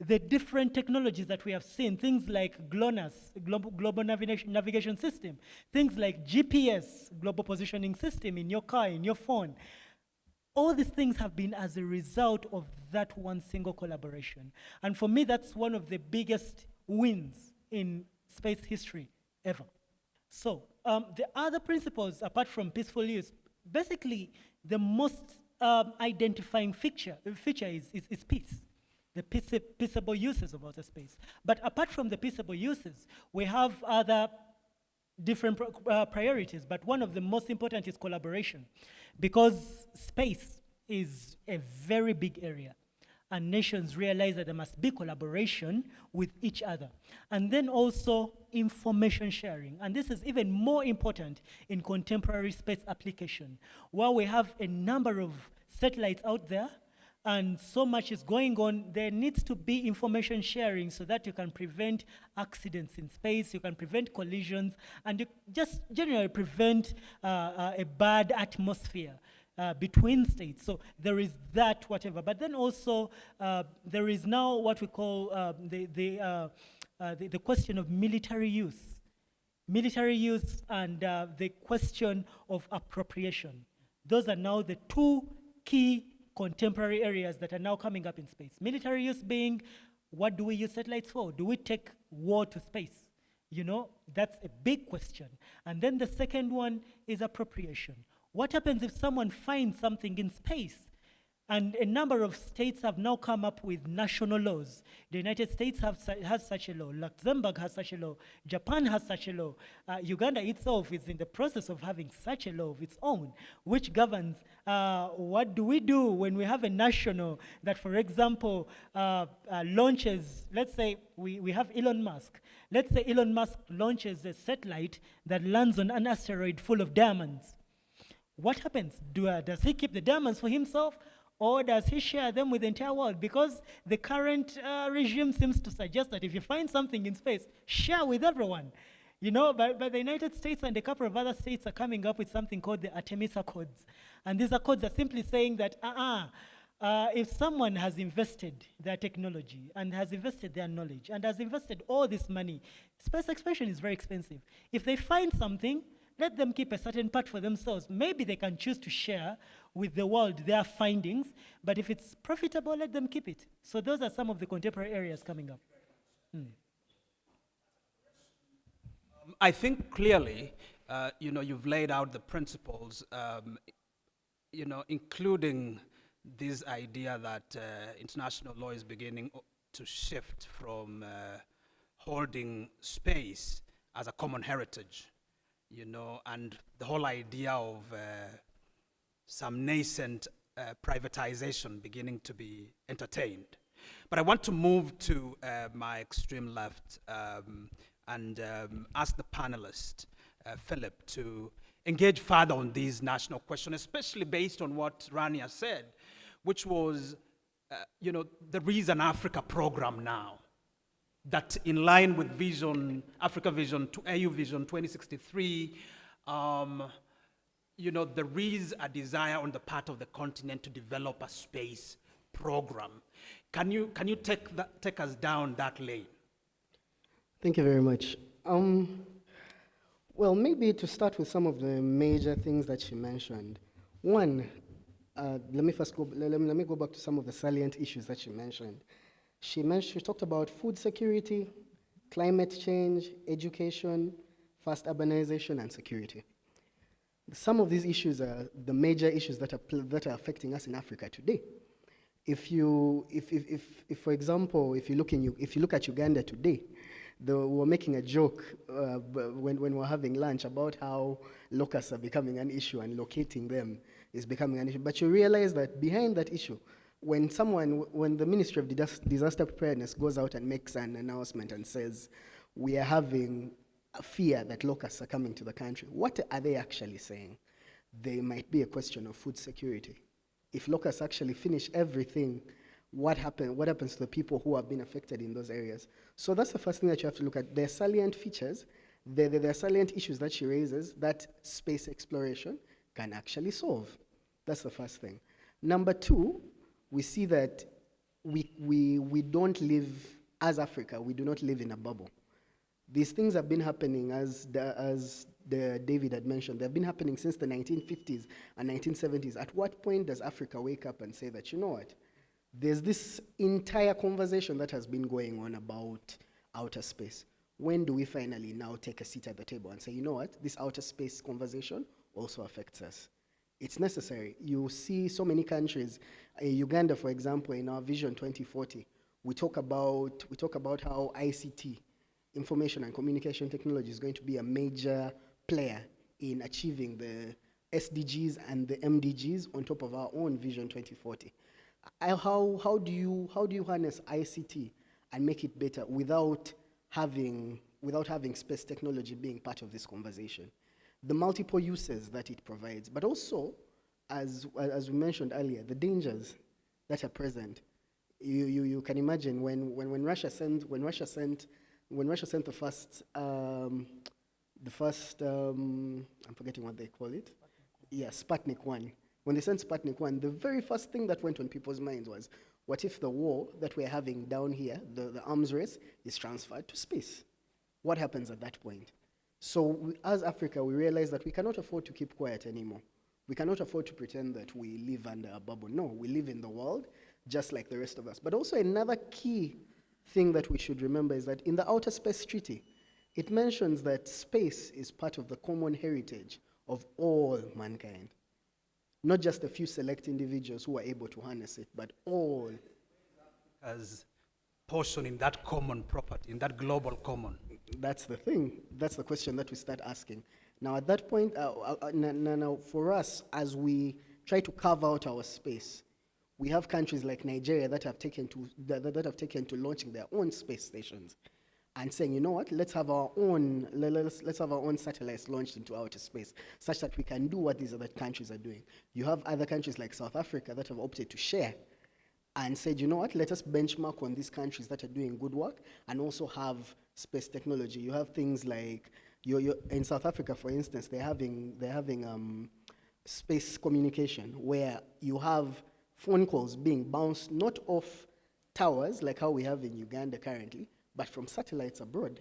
The different technologies that we have seen, things like GLONASS, Global Navigation System, things like GPS, Global Positioning System in your car, in your phone, all these things have been as a result of that one single collaboration. And for me, that's one of the biggest wins in space history ever. So the other principles, apart from peaceful use, basically the most identifying feature is peace. The peaceable uses of outer space. But apart from the peaceable uses, we have other different priorities, but one of the most important is collaboration, because space is a very big area, and nations realize that there must be collaboration with each other. And then also information sharing, and this is even more important in contemporary space application, where we have a number of satellites out there, and so much is going on. There needs to be information sharing so that you can prevent accidents in space, you can prevent collisions, and you just generally prevent a bad atmosphere between states. So there is that, whatever. But then also there is now what we call the question of military use. Military use and the question of appropriation. Those are now the 2 key contemporary areas that are now coming up in space. Military use being, what do we use satellites for? Do we take war to space? You know, that's a big question. And then the second one is appropriation. What happens if someone finds something in space? And a number of states have now come up with national laws. The United States has such a law. Luxembourg has such a law. Japan has such a law. Uganda itself is in the process of having such a law of its own, which governs what do we do when we have a national that, for example, launches, let's say we have Elon Musk. Let's say Elon Musk launches a satellite that lands on an asteroid full of diamonds. What happens? Does he keep the diamonds for himself? Or does he share them with the entire world? Because the current regime seems to suggest that if you find something in space, share with everyone. You know, but the United States and a couple of other states are coming up with something called the Artemis Accords. And these accords are simply saying that, if someone has invested their technology and has invested their knowledge and has invested all this money, space exploration is very expensive. If they find something, let them keep a certain part for themselves. Maybe they can choose to share with the world their findings, but if it's profitable, let them keep it. So those are some of the contemporary areas coming up. I think clearly, you've laid out the principles, including this idea that international law is beginning to shift from holding space as a common heritage, and the whole idea of some nascent privatization beginning to be entertained. But I want to move to my extreme left and ask the panelist, Philip, to engage further on these national questions, especially based on what Rania said, which was, there is an Africa program now that, in line with Africa Vision, AU Vision 2063, you know, there is a desire on the part of the continent to develop a space program. Can you take us down that lane? Thank you very much. Well, maybe to start with some of the major things that she mentioned. One, let me go back to some of the salient issues that she mentioned. She talked about food security, climate change, education, fast urbanization, and security. Some of these issues are the major issues that are affecting us in Africa today. If for example, if you look at Uganda today, we were making a joke when we were having lunch about how locusts are becoming an issue and locating them is becoming an issue. But you realize that behind that issue, when the Ministry of Disaster Preparedness goes out and makes an announcement and says, we are having a fear that locusts are coming to the country, what are they actually saying? There might be a question of food security. If locusts actually finish everything, what happens to the people who have been affected in those areas? So that's the first thing that you have to look at. There are salient features, there are salient issues that she raises that space exploration can actually solve. That's the first thing. Number two, we see that we don't live, as Africa, we do not live in a bubble. These things have been happening, as David had mentioned, they've been happening since the 1950s and 1970s. At what point does Africa wake up and say that, you know what, there's this entire conversation that has been going on about outer space. When do we finally now take a seat at the table and say, you know what, this outer space conversation also affects us? It's necessary. You see so many countries, Uganda, for example, in our Vision 2040, we talk about how ICT, information and communication technology, is going to be a major player in achieving the SDGs and the MDGs on top of our own Vision 2040. How do you harness ICT and make it better without having space technology being part of this conversation? The multiple uses that it provides, but also, as we mentioned earlier, the dangers that are present. You can imagine when Russia sent the first I'm forgetting what they call it. Yeah, Sputnik 1. When they sent Sputnik 1, the very first thing that went on people's minds was, what if the war that we're having down here, the arms race, is transferred to space? What happens at that point? So as Africa, we realize that we cannot afford to keep quiet anymore. We cannot afford to pretend that we live under a bubble. No, we live in the world just like the rest of us. But also another key thing that we should remember is that in the Outer Space Treaty, it mentions that space is part of the common heritage of all mankind. Not just a few select individuals who are able to harness it, but all. As portion in that common property, in that global common. That's the thing. That's the question that we start asking. Now, at that point, now for us, as we try to carve out our space, we have countries like Nigeria that have taken to launching their own space stations and saying, you know what, let's have our own satellites launched into outer space, such that we can do what these other countries are doing. You have other countries like South Africa that have opted to share and said, you know what, let us benchmark on these countries that are doing good work and also have space technology. You have things like, in South Africa, for instance, they're having space communication where you have phone calls being bounced not off towers like how we have in Uganda currently, but from satellites abroad,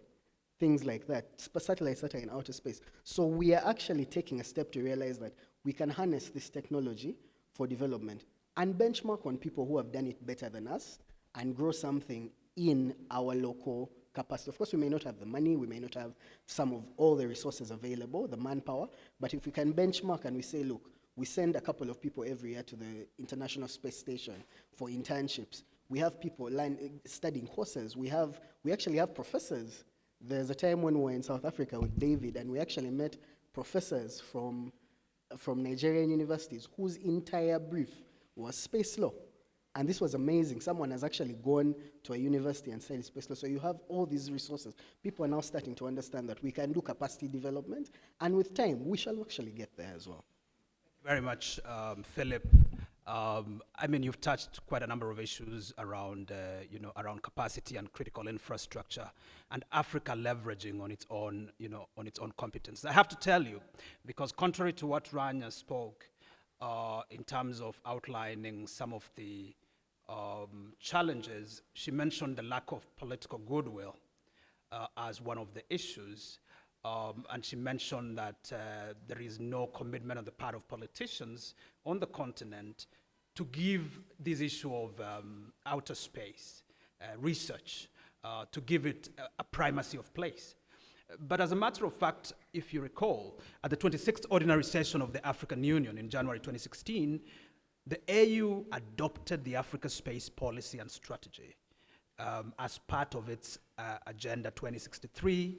things like that, satellites that are in outer space. So we are actually taking a step to realize that we can harness this technology for development and benchmark on people who have done it better than us and grow something in our local capacity. Of course, we may not have the money, we may not have some of all the resources available, the manpower, but if we can benchmark and we say, look, we send a couple of people every year to the International Space Station for internships. We have people studying courses. We actually have professors. There's a time when we were in South Africa with David, and we actually met professors from Nigerian universities whose entire brief was space law. And this was amazing. Someone has actually gone to a university and studied space law. So you have all these resources. People are now starting to understand that we can do capacity development, and with time, we shall actually get there as well. Very much, Philip. I mean, you've touched quite a number of issues around, around capacity and critical infrastructure, and Africa leveraging on its own, on its own competence. I have to tell you, because contrary to what Rania spoke, in terms of outlining some of the challenges, she mentioned the lack of political goodwill as one of the issues. And she mentioned that there is no commitment on the part of politicians on the continent to give this issue of outer space research, to give it a primacy of place. But as a matter of fact, if you recall, at the 26th Ordinary Session of the African Union in January 2016, the AU adopted the Africa Space Policy and Strategy as part of its Agenda 2063.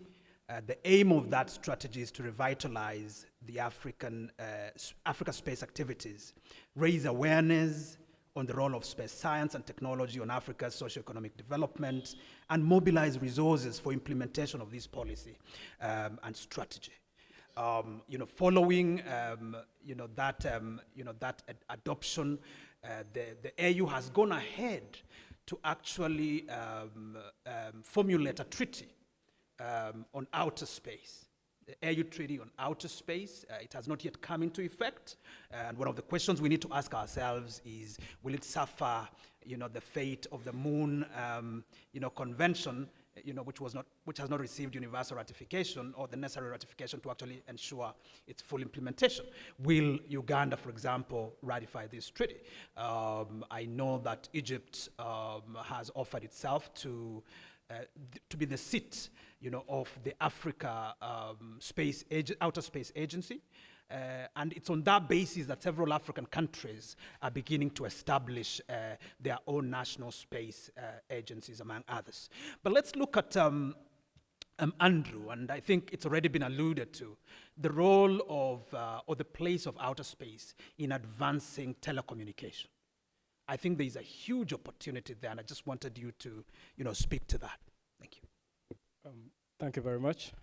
The aim of that strategy is to revitalize the Africa space activities, raise awareness on the role of space science and technology on Africa's socio-economic development, and mobilize resources for implementation of this policy and strategy. Following that adoption, the AU has gone ahead to actually formulate a treaty on outer space. The AU Treaty on Outer Space, it has not yet come into effect. And one of the questions we need to ask ourselves is, will it suffer, the fate of the Moon, Convention, which has not received universal ratification or the necessary ratification to actually ensure its full implementation? Will Uganda, for example, ratify this treaty? I know that Egypt has offered itself to be the seat, of the Africa Outer Space Agency. And it's on that basis that several African countries are beginning to establish their own national space agencies, among others. But let's look at Andrew, and I think it's already been alluded to, the role of, or the place of outer space in advancing telecommunication. I think there is a huge opportunity there, and I just wanted you to, speak to that. Thank you. Thank you very much.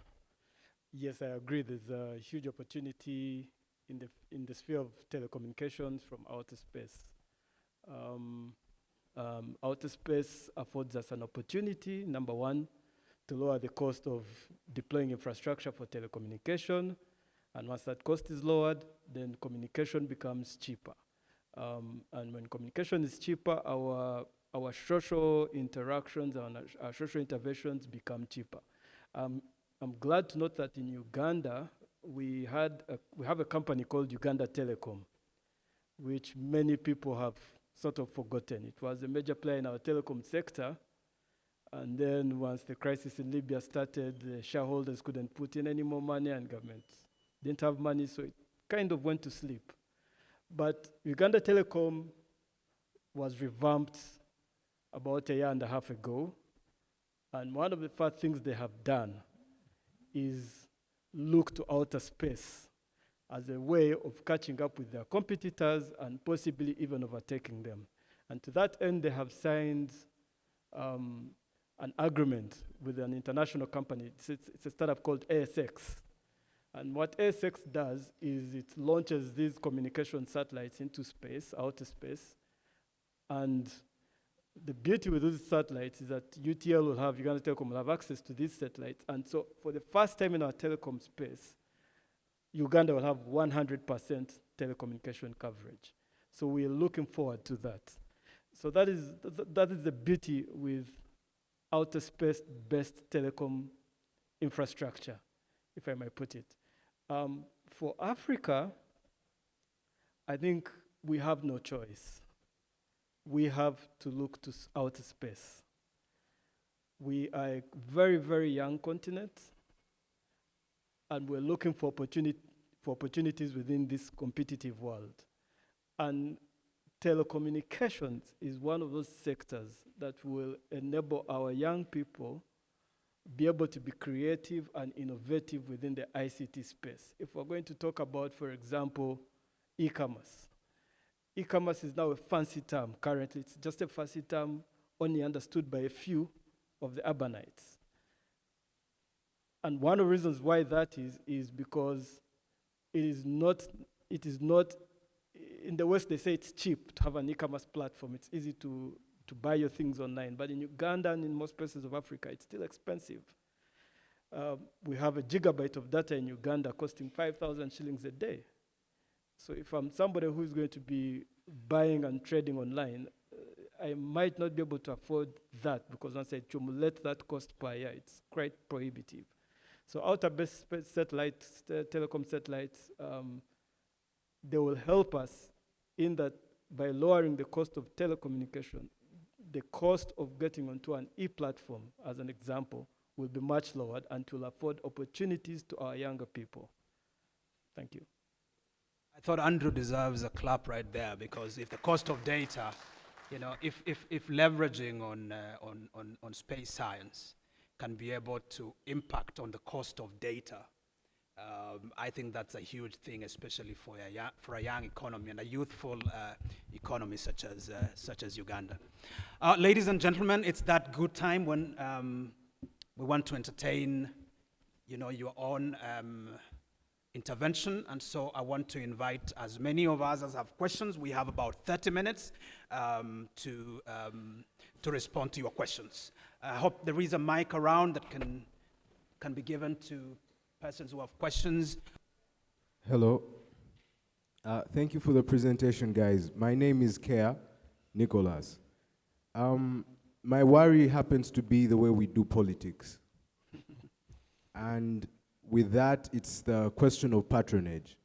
Yes, I agree. There's a huge opportunity in the sphere of telecommunications from outer space. Outer space affords us an opportunity, number one, to lower the cost of deploying infrastructure for telecommunication. And once that cost is lowered, then communication becomes cheaper. And when communication is cheaper, our social interactions and our social interventions become cheaper. I'm glad to note that in Uganda, we have a company called Uganda Telecom, which many people have sort of forgotten. It was a major player in our telecom sector. And then once the crisis in Libya started, the shareholders couldn't put in any more money and government didn't have money, so it kind of went to sleep. But Uganda Telecom was revamped about a year and a half ago. And one of the first things they have done is look to outer space as a way of catching up with their competitors and possibly even overtaking them. And to that end, they have signed an agreement with an international company. It's a startup called ASX. And what ASX does is it launches these communication satellites into space, outer space. And the beauty with these satellites is that UTL will have, Uganda Telecom will have access to these satellites. And so for the first time in our telecom space, Uganda will have 100% telecommunication coverage. So we're looking forward to that. So that is the beauty with outer space-based telecom infrastructure, if I may put it. For Africa, I think we have no choice. We have to look to outer space. We are a very, very young continent, and we're looking for opportunities within this competitive world. And telecommunications is one of those sectors that will enable our young people be able to be creative and innovative within the ICT space. If we're going to talk about, for example, e-commerce. E-commerce is now a fancy term currently. It's just a fancy term only understood by a few of the urbanites. And one of the reasons why that is because it is not in the West, they say it's cheap to have an e-commerce platform. It's easy to buy your things online. But in Uganda and in most places of Africa, it's still expensive. We have a gigabyte of data in Uganda costing 5,000 shillings a day. So if I'm somebody who's going to be buying and trading online, I might not be able to afford that, because once I accumulate that cost per year, it's quite prohibitive. So outer-based satellites, telecom satellites, they will help us in that by lowering the cost of telecommunication. The cost of getting onto an e-platform, as an example, will be much lowered and will afford opportunities to our younger people. Thank you. I thought Andrew deserves a clap right there, because if the cost of data, if leveraging on space science can be able to impact on the cost of data, I think that's a huge thing, especially for a young economy and a youthful economy such as Uganda. Ladies and gentlemen, it's that good time when we want to entertain, your own intervention, and so I want to invite as many of us as have questions. We have about 30 minutes to respond to your questions. I hope there is a mic around that can be given to persons who have questions. Hello. Thank you for the presentation, guys. My name is Kea Nicholas. My worry happens to be the way we do politics. And with that, it's the question of patronage.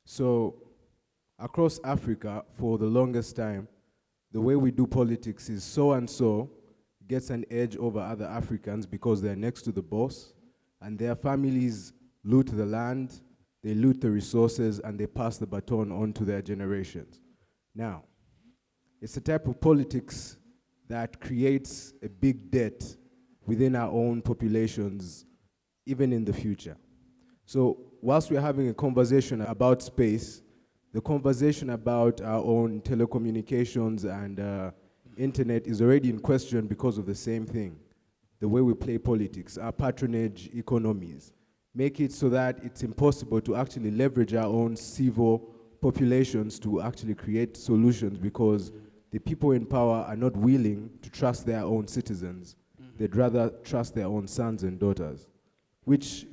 So across Africa, for the longest time, the way we do politics is so-and-so gets an edge over other Africans because they're next to the boss, and their families loot the land, they loot the resources, and they pass the baton on to their generations. Now, it's a type of politics that creates a big debt within our own populations, even in the future. So whilst we're having a conversation about space, the conversation about our own telecommunications and internet is already in question because of the same thing. The way we play politics, our patronage economies, make it so that it's impossible to actually leverage our own civil populations to actually create solutions, because the people in power are not willing to trust their own citizens. They'd rather trust their own sons and daughters, which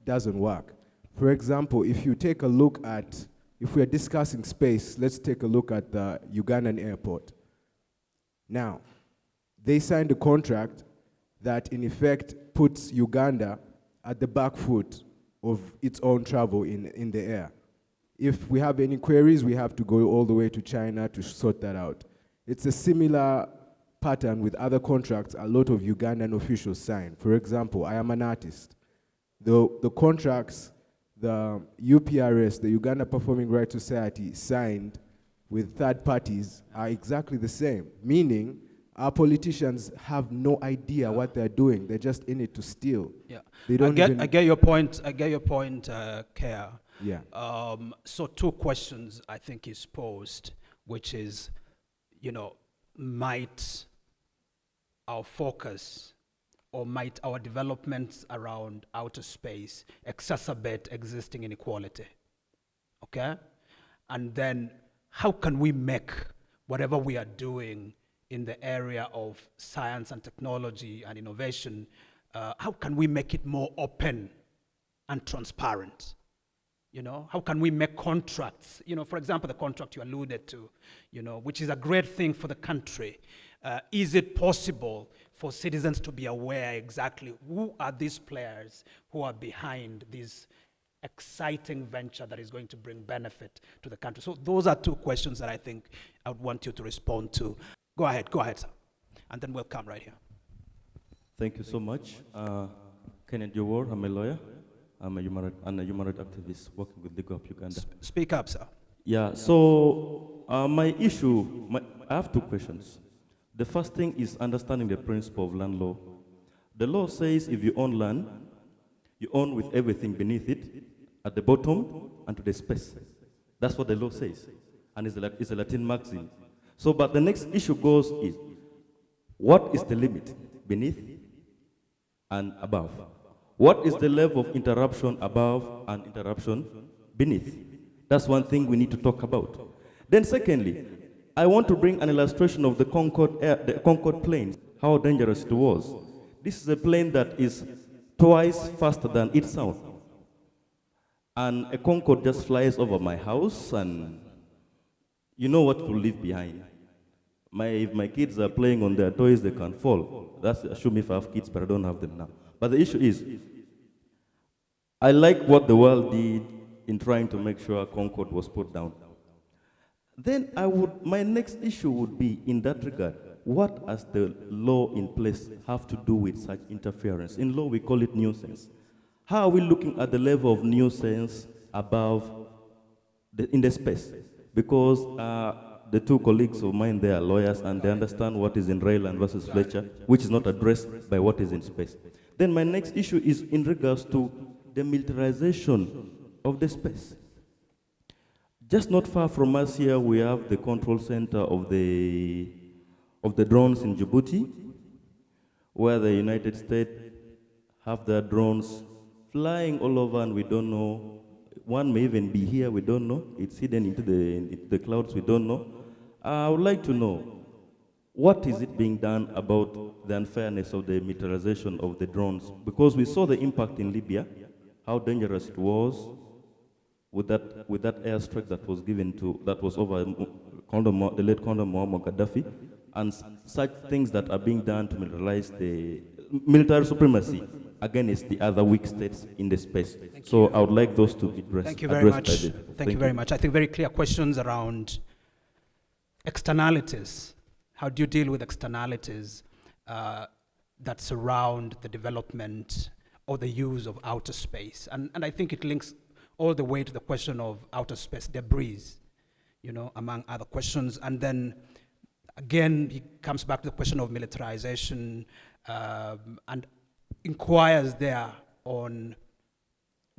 doesn't work. For example, if you take a look at, if we're discussing space, let's take a look at the Ugandan airport. Now, they signed a contract that in effect puts Uganda at the back foot of its own travel in the air. If we have any queries, we have to go all the way to China to sort that out. It's a similar pattern with other contracts a lot of Ugandan officials sign. For example, I am an artist. The contracts the UPRS, the Uganda Performing Rights Society, signed with third parties are exactly the same, meaning our politicians have no idea what they're doing. They're just in it to steal. Yeah, they don't I get your point, Kea. Yeah. So two questions I think is posed, which is, might our focus or might our developments around outer space exacerbate existing inequality? Okay? And then how can we make whatever we are doing in the area of science and technology and innovation, how can we make it more open and transparent? How can we make contracts? For example, the contract you alluded to, which is a great thing for the country. Is it possible for citizens to be aware exactly who are these players who are behind this exciting venture that is going to bring benefit to the country? So those are two questions that I think I would want you to respond to. Go ahead, sir. And then we'll come right here. Thank you so much. Kenneth Jowor, I'm a lawyer. I'm a human rights activist working with Legal Up Uganda. Speak up, sir. Yeah, so I have two questions. The first thing is understanding the principle of land law. The law says if you own land, you own with everything beneath it, at the bottom, and to the space. That's what the law says. And it's a Latin maxim. So, but the next issue goes is, what is the limit beneath and above? What is the level of interruption above and interruption beneath? That's one thing we need to talk about. Then secondly, I want to bring an illustration of the Concorde plane, how dangerous it was. This is a plane that is twice faster than its sound. And a Concorde just flies over my house, and you know what to leave behind. If my kids are playing on their toys, they can fall. That's assuming if I have kids, but I don't have them now. But the issue is, I like what the world did in trying to make sure Concorde was put down. Then my next issue would be, in that regard, what does the law in place have to do with such interference? In law, we call it nuisance. How are we looking at the level of nuisance above in the space? Because the two colleagues of mine, they are lawyers, and they understand what is in Rayland versus Fletcher, which is not addressed by what is in space. Then my next issue is in regards to the militarization of the space. Just not far from us here, we have the control center of the drones in Djibouti, where the United States have their drones flying all over, and we don't know. One may even be here, we don't know. It's hidden into the clouds, we don't know. I would like to know, what is it being done about the unfairness of the militarization of the drones? Because we saw the impact in Libya, how dangerous it was with that airstrike that was over the late Colonel Muammar Gaddafi, and such things that are being done to militarize the military supremacy against the other weak states in the space. So I would like those to be addressed. Thank you very much. Thank you very much. I think very clear questions around externalities. How do you deal with externalities that surround the development or the use of outer space? And I think it links all the way to the question of outer space debris, among other questions. And then again, he comes back to the question of militarization and inquires there on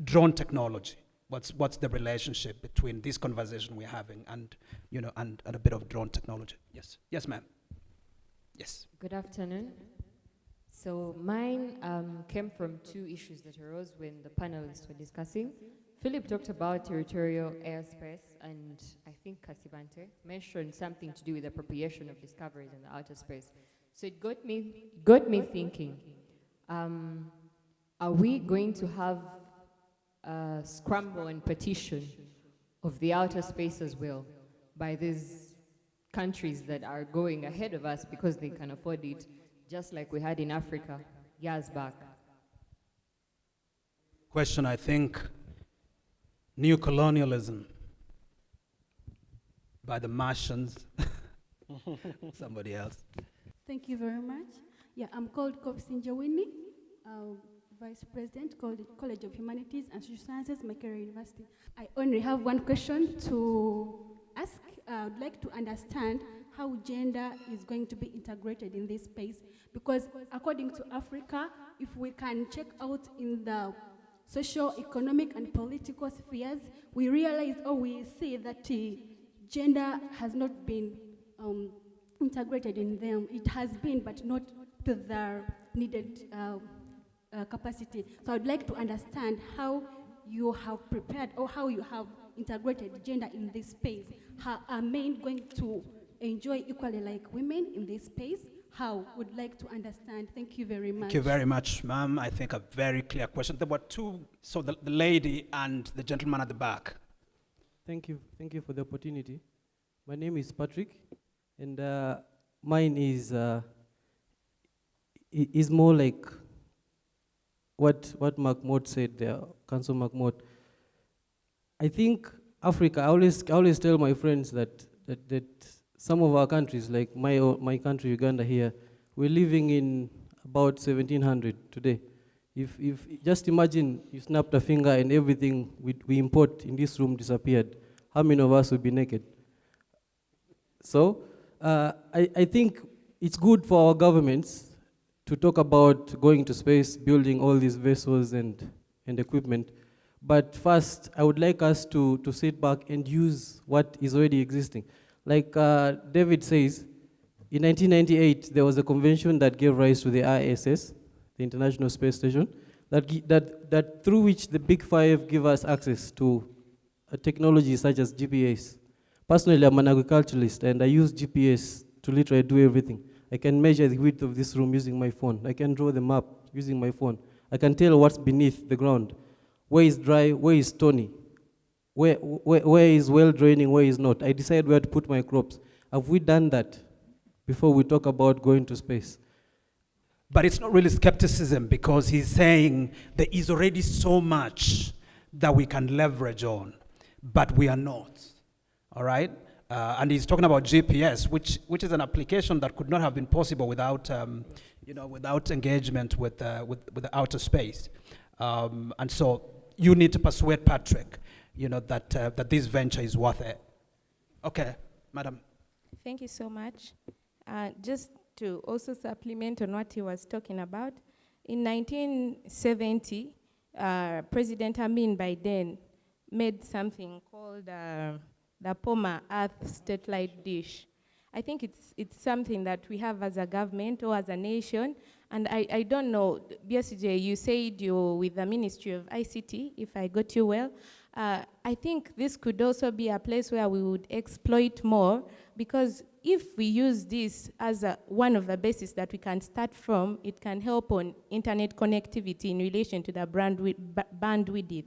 drone technology. What's the relationship between this conversation we're having and and a bit of drone technology? Yes, ma'am. Yes. Good afternoon. So mine came from two issues that arose when the panelists were discussing. Philip talked about territorial airspace, and I think Kasibante mentioned something to do with appropriation of discoveries in the outer space. So it got me thinking, are we going to have a scramble and partition of the outer space as well by these countries that are going ahead of us because they can afford it, just like we had in Africa years back? Question, I think, new colonialism by the Martians. Somebody else. Thank you very much. Yeah, I'm called Kopsinjawini, Vice President, College of Humanities and Social Sciences, Makerere University. I only have one question to ask. I would like to understand how gender is going to be integrated in this space, because according to Africa, if we can check out in the social, economic, and political spheres, we realize or we see that gender has not been integrated in them. It has been, but not to the needed capacity. So I'd like to understand how you have prepared or how you have integrated gender in this space. How are men going to enjoy equally like women in this space? How? Would like to understand. Thank you very much. Thank you very much, ma'am. I think a very clear question. There were two, so the lady and the gentleman at the back. Thank you for the opportunity. My name is Patrick, and mine is more like what Mahmoud said there, Council Mahmoud. I think Africa, I always tell my friends that some of our countries, like my country, Uganda here, we're living in about 1700 today. If just imagine you snapped a finger and everything we import in this room disappeared, how many of us would be naked? So I think it's good for our governments to talk about going to space, building all these vessels and equipment. But first, I would like us to sit back and use what is already existing. Like David says, in 1998, there was a convention that gave rise to the ISS, the International Space Station, that through which the Big Five give us access to technologies such as GPS. Personally, I'm an agriculturalist, and I use GPS to literally do everything. I can measure the width of this room using my phone. I can draw the map using my phone. I can tell what's beneath the ground. Where is dry, where is stony, where is well draining, where is not. I decide where to put my crops. Have we done that before we talk about going to space? But it's not really skepticism, because he's saying there is already so much that we can leverage on, but we are not, all right? And he's talking about GPS, which is an application that could not have been possible without, without engagement with the outer space. And so you need to persuade Patrick, that this venture is worth it. Okay, madam. Thank you so much. Just to also supplement on what he was talking about, in 1970, President Amin by then made something called the POMA Earth Satellite Dish. I think it's something that we have as a government or as a nation, and I don't know, BSJ, you said you're with the Ministry of ICT, if I got you well. I think this could also be a place where we would exploit more, because if we use this as one of the bases that we can start from, it can help on internet connectivity in relation to the bandwidth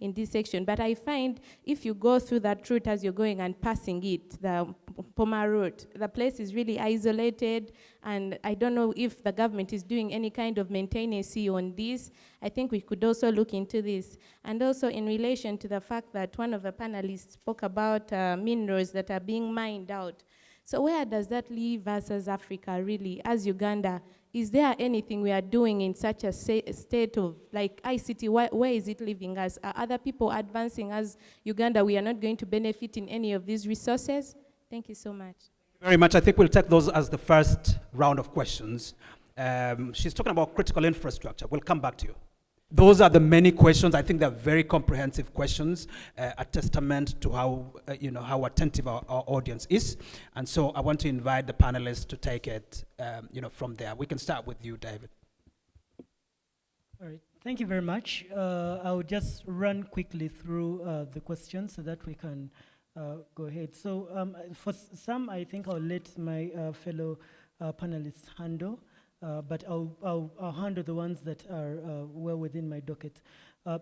in this section. But I find if you go through that route as you're going and passing it, the Poma route, the place is really isolated, and I don't know if the government is doing any kind of maintenance on this. I think we could also look into this. And also in relation to the fact that one of the panelists spoke about minerals that are being mined out. So where does that leave us as Africa, really, as Uganda? Is there anything we are doing in such a state of, like ICT, where is it leaving us? Are other people advancing as Uganda? We are not going to benefit in any of these resources? Thank you so much. Very much. I think we'll take those as the first round of questions. She's talking about critical infrastructure. We'll come back to you. Those are the many questions. I think they're very comprehensive questions, a testament to how, how attentive our audience is. And so I want to invite the panelists to take it, from there. We can start with you, David. All right. Thank you very much. I'll just run quickly through the questions so that we can go ahead. So for some, I think I'll let my fellow panelists handle. But I'll handle the ones that are well within my docket.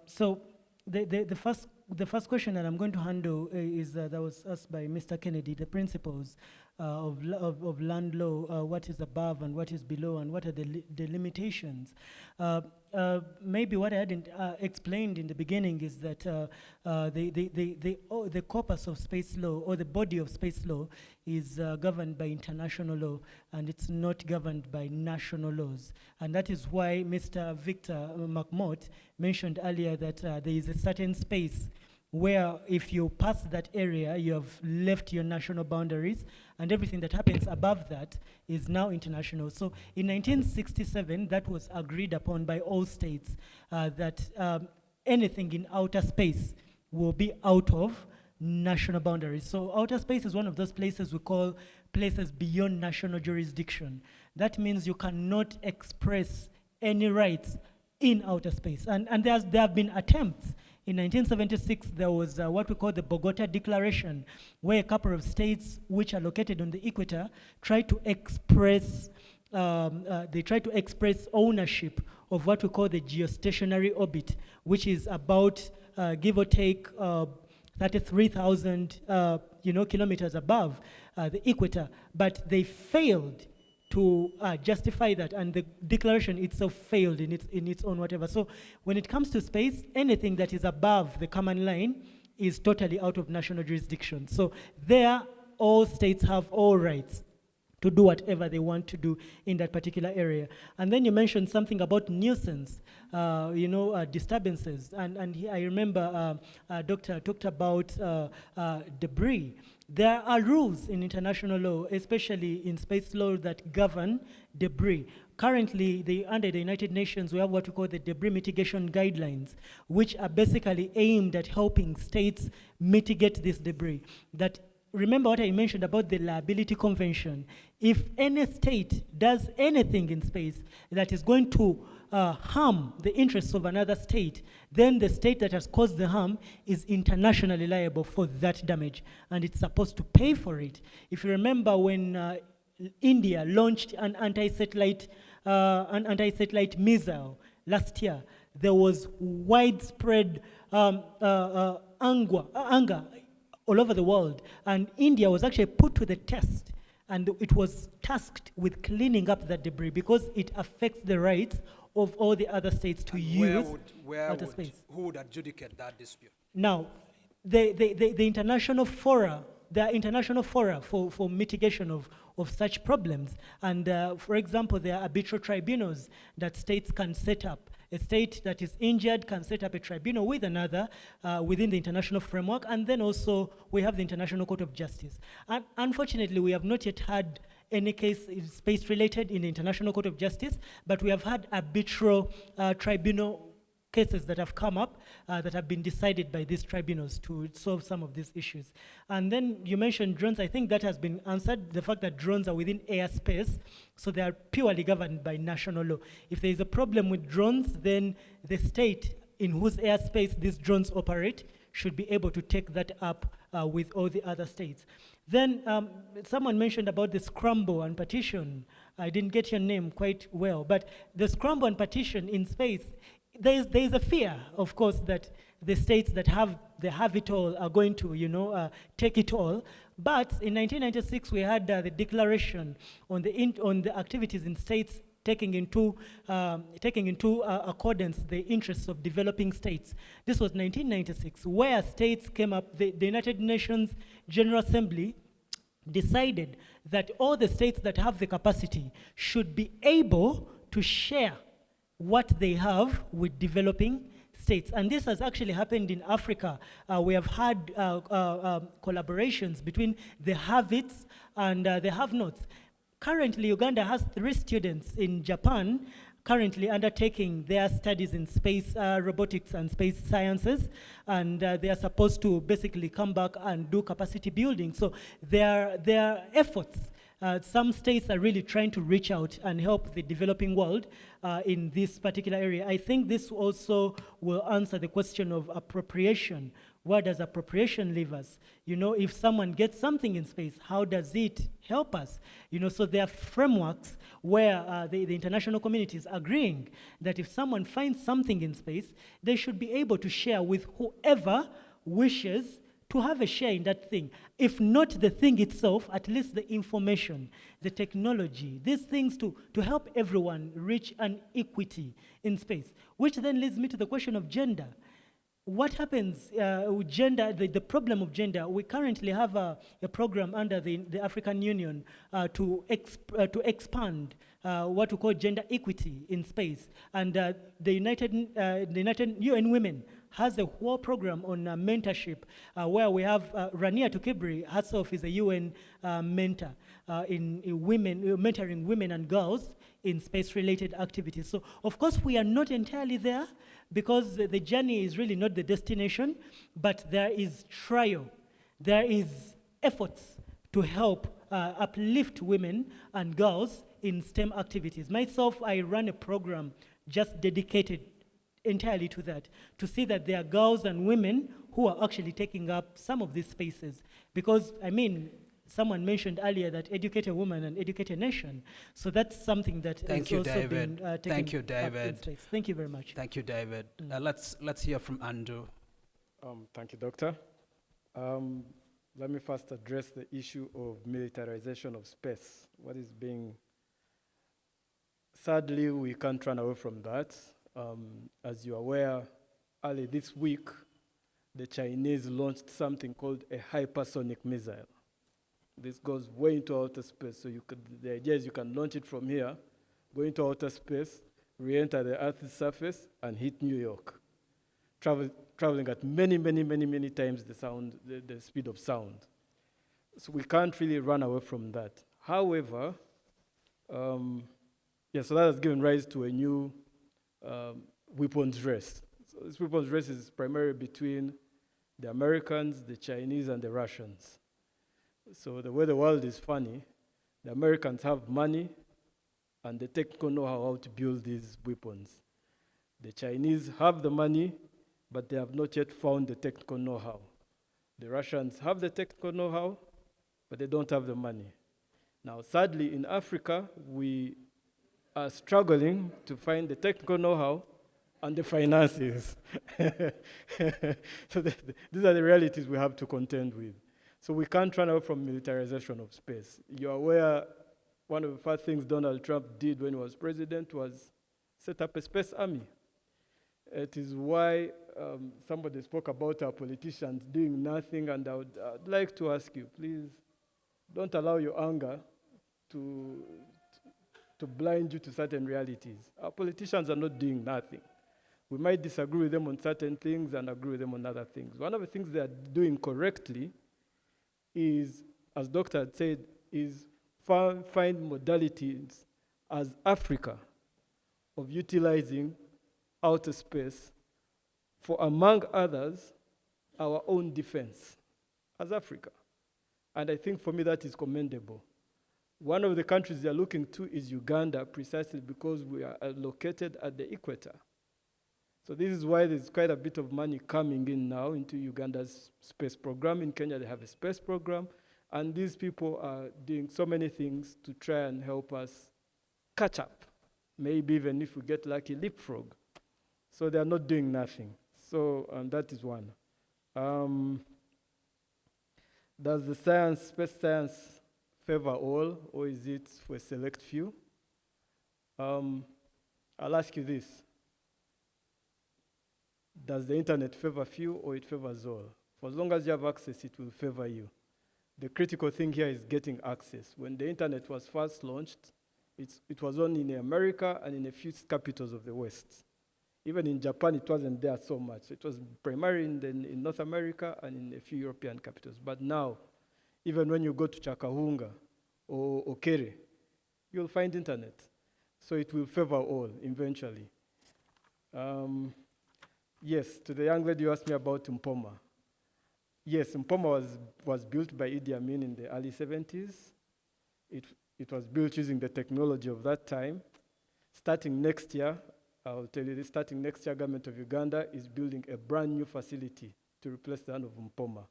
So the first question that I'm going to handle is that was asked by Mr. Kennedy, the principles of land law, what is above and what is below, and what are the limitations. Maybe what I hadn't explained in the beginning is that the corpus of space law, or the body of space law, is governed by international law, and it's not governed by national laws. And that is why Mr. Victor McMott mentioned earlier that there is a certain space where if you pass that area, you have left your national boundaries, and everything that happens above that is now international. So in 1967, that was agreed upon by all states, that anything in outer space will be out of national boundaries. So outer space is one of those places we call places beyond national jurisdiction. That means you cannot express any rights in outer space. And there have been attempts. In 1976, there was what we call the Bogota Declaration, where a couple of states which are located on the equator tried to express ownership of what we call the geostationary orbit, which is about give or take 33,000 kilometers above the equator, but they failed to justify that, and the declaration itself failed in its own whatever. So when it comes to space, anything that is above the common line is totally out of national jurisdiction. So there, all states have all rights to do whatever they want to do in that particular area. And then you mentioned something about nuisance, disturbances. And I remember Doctor talked about debris. There are rules in international law, especially in space law, that govern debris. Currently, under the United Nations, we have what we call the debris mitigation guidelines, which are basically aimed at helping states mitigate this debris. That remember what I mentioned about the Liability Convention. If any state does anything in space that is going to harm the interests of another state, then the state that has caused the harm is internationally liable for that damage, and it's supposed to pay for it. If you remember when India launched an anti-satellite missile last year, there was widespread anger all over the world, and India was actually put to the test, and it was tasked with cleaning up that debris because it affects the rights of all the other states to use outer space. Who would adjudicate that dispute? Now, the international fora, there are international fora for mitigation of such problems. And for example, there are arbitral tribunals that states can set up. A state that is injured can set up a tribunal with another within the international framework. And then also we have the International Court of Justice. And unfortunately, we have not yet had any case space-related in the International Court of Justice, but we have had arbitral tribunal cases that have come up that have been decided by these tribunals to solve some of these issues. And then you mentioned drones. I think that has been answered, the fact that drones are within airspace, so they are purely governed by national law. If there is a problem with drones, then the state in whose airspace these drones operate should be able to take that up with all the other states. Then someone mentioned about the scramble and partition. I didn't get your name quite well, but the scramble and partition in space, there is a fear, of course, that the states that have it all are going to, take it all. But in 1996, we had the declaration on the activities in states taking into accordance the interests of developing states. This was 1996, where states came up. The United Nations General Assembly decided that all the states that have the capacity should be able to share what they have with developing states. And this has actually happened in Africa. We have had collaborations between the have-its and the have-nots. Currently, Uganda has 3 students in Japan currently undertaking their studies in space robotics and space sciences, and they are supposed to basically come back and do capacity building. So their efforts, some states are really trying to reach out and help the developing world in this particular area. I think this also will answer the question of appropriation. Where does appropriation leave us? If someone gets something in space, how does it help us? So there are frameworks where the international community is agreeing that if someone finds something in space, they should be able to share with whoever wishes to have a share in that thing. If not the thing itself, at least the information, the technology, these things to help everyone reach an equity in space. Which then leads me to the question of gender. What happens with gender, the problem of gender? We currently have a program under the African Union to expand what we call gender equity in space. And the United UN Women has a whole program on mentorship where we have Rania Tukibri herself is a UN mentor in mentoring women and girls in space-related activities. So, of course, we are not entirely there because the journey is really not the destination, but there is trial. There is efforts to help uplift women and girls in STEM activities. Myself, I run a program just dedicated entirely to that, to see that there are girls and women who are actually taking up some of these spaces. Because, someone mentioned earlier that educate a woman and educate a nation. So that's something that Thank you, David. Thank you, David. Thank you very much. Thank you, David. Let's hear from Andrew. Thank you, Doctor. Let me first address the issue of militarization of space. What is being... Sadly, we can't run away from that. As you're aware, early this week, the Chinese launched something called a hypersonic missile. This goes way into outer space, so the idea is you can launch it from here, go into outer space, re-enter the Earth's surface, and hit New York, traveling at many times the speed of sound. So we can't really run away from that. However, so that has given rise to a new weapons race. So this weapons race is primarily between the Americans, the Chinese, and the Russians. So the way the world is funny, the Americans have money and the technical know-how how to build these weapons. The Chinese have the money, but they have not yet found the technical know-how. The Russians have the technical know-how, but they don't have the money. Now, sadly, in Africa, we are struggling to find the technical know-how and the finances. So these are the realities we have to contend with. So we can't run out from militarization of space. You're aware one of the first things Donald Trump did when he was president was set up a space army. It is why somebody spoke about our politicians doing nothing, and I'd like to ask you, please, don't allow your anger to blind you to certain realities. Our politicians are not doing nothing. We might disagree with them on certain things and agree with them on other things. One of the things they are doing correctly is, as Doctor had said, is find modalities as Africa of utilizing outer space for, among others, our own defense as Africa. And I think for me that is commendable. One of the countries they're looking to is Uganda, precisely because we are located at the equator. So this is why there's quite a bit of money coming in now into Uganda's space program. In Kenya, they have a space program. And these people are doing so many things to try and help us catch up. Maybe even if we get lucky, leapfrog. So they are not doing nothing. So that is one. Does the space science favor all, or is it for a select few? I'll ask you this. Does the internet favor few, or it favors all? For as long as you have access, it will favor you. The critical thing here is getting access. When the internet was first launched, it was only in America and in a few capitals of the West. Even in Japan, it wasn't there so much. It was primarily in North America and in a few European capitals. But now, even when you go to Chakahunga or Okere, you'll find internet. So it will favor all eventually. Yes, to the young lady you asked me about Mpoma. Yes, Mpoma was built by Idi Amin in the early 70s. It was built using the technology of that time. Starting next year, I'll tell you this, starting next year, government of Uganda is building a brand new facility to replace the one of Mpoma.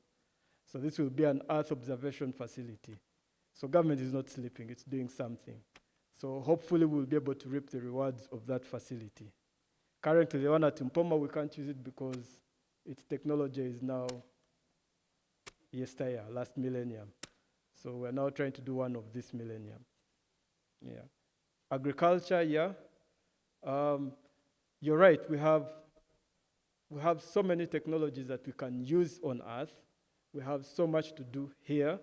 So this will be an Earth observation facility. So government is not sleeping, it's doing something. So hopefully we'll be able to reap the rewards of that facility. Currently, the one at Mpoma, we can't use it because its technology is now yesteryear, last millennium. So we're now trying to do one of this millennium. Yeah. Agriculture, yeah. You're right, we have so many technologies that we can use on Earth. We have so much to do here.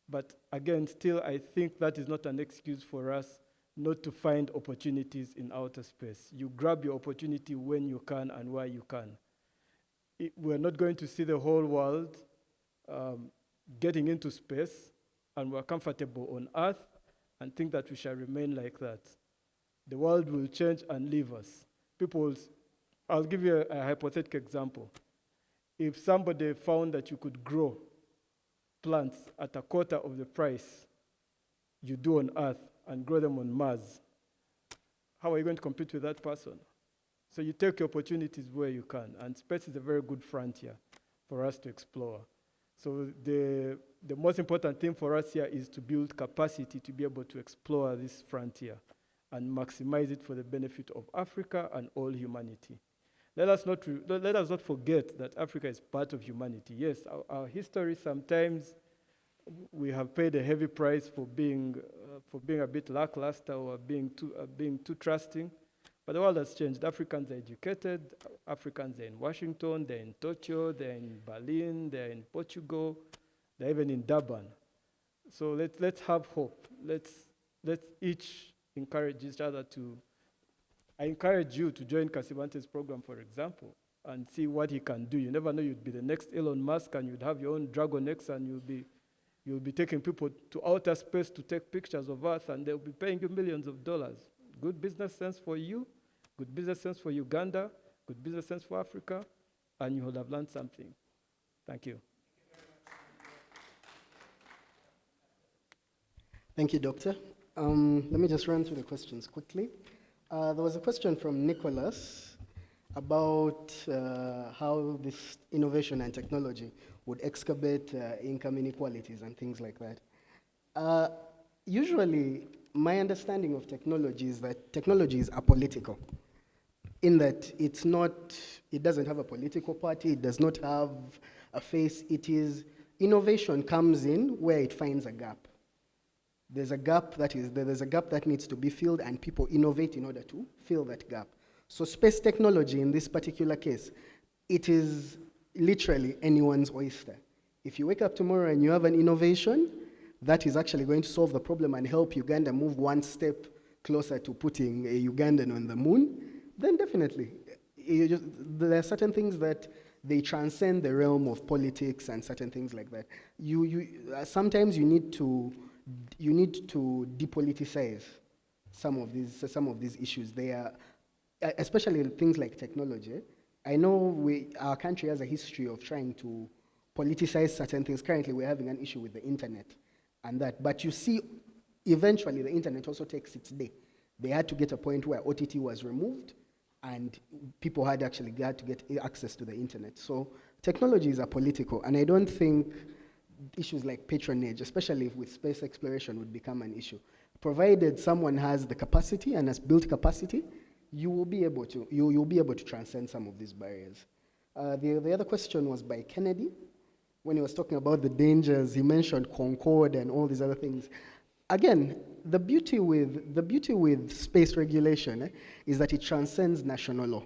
But again, still, I think that is not an excuse for us not to find opportunities in outer space. You grab your opportunity when you can and where you can. We're not going to see the whole world getting into space, and we're comfortable on Earth and think that we shall remain like that. The world will change and leave us. I'll give you a hypothetical example. If somebody found that you could grow plants at a quarter of the price you do on Earth and grow them on Mars, how are you going to compete with that person? So you take your opportunities where you can, and space is a very good frontier for us to explore. So the most important thing for us here is to build capacity to be able to explore this frontier and maximize it for the benefit of Africa and all humanity. Let us not forget that Africa is part of humanity. Yes, our history sometimes we have paid a heavy price for being a bit lackluster or being too trusting. But the world has changed. Africans are educated. Africans are in Washington. They're in Tokyo. They're in Berlin. They're in Portugal. They're even in Durban. So let's have hope. Let's each encourage each other to. I encourage you to join Kasibante's program, for example, and see what he can do. You never know, you'd be the next Elon Musk, and you'd have your own Dragon X, and you'll be taking people to outer space to take pictures of Earth, and they'll be paying you millions of dollars. Good business sense for you, good business sense for Uganda, good business sense for Africa, and you will have learned something. Thank you. Thank you, Doctor. Let me just run through the questions quickly. There was a question from Nicholas about how this innovation and technology would excavate income inequalities and things like that. Usually, my understanding of technology is that technology is apolitical, in that it doesn't have a political party, it does not have a face. Innovation comes in where it finds a gap. There's a gap that needs to be filled, and people innovate in order to fill that gap. So space technology in this particular case, it is literally anyone's oyster. If you wake up tomorrow and you have an innovation that is actually going to solve the problem and help Uganda move one step closer to putting a Ugandan on the moon, then definitely. There are certain things that they transcend the realm of politics and certain things like that. Sometimes you need to depoliticize some of these issues. They are, especially things like technology. I know our country has a history of trying to politicize certain things. Currently, we're having an issue with the internet and that. But you see, eventually, the internet also takes its day. They had to get a point where OTT was removed, and people had to get access to the internet. So technology is apolitical, and I don't think issues like patronage, especially with space exploration, would become an issue. Provided someone has the capacity and has built capacity, you'll be able to transcend some of these barriers. The other question was by Kennedy. When he was talking about the dangers, he mentioned Concord and all these other things. Again, the beauty with space regulation is that it transcends national law.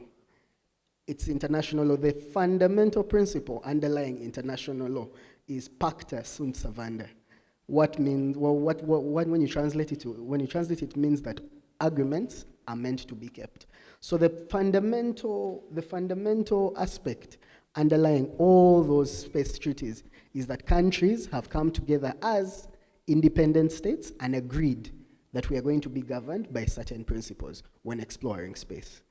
It's international law. The fundamental principle underlying international law is pacta sunt servanda. What means, when you translate it, it means that agreements are meant to be kept. So the fundamental aspect underlying all those space treaties is that countries have come together as independent states and agreed that we are going to be governed by certain principles when exploring space.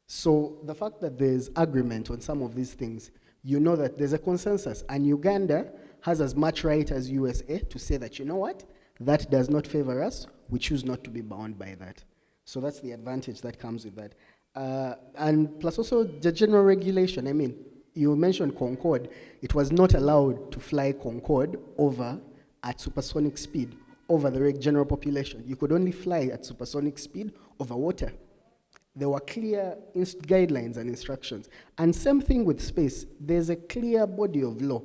So the fact that there's agreement on some of these things, you know that there's a consensus, and Uganda has as much right as USA to say that, you know what, that does not favor us, we choose not to be bound by that. So that's the advantage that comes with that. And plus also the general regulation. I mean, you mentioned Concorde. It was not allowed to fly Concorde over at supersonic speed over the general population. You could only fly at supersonic speed over water. There were clear guidelines and instructions. And same thing with space. There's a clear body of law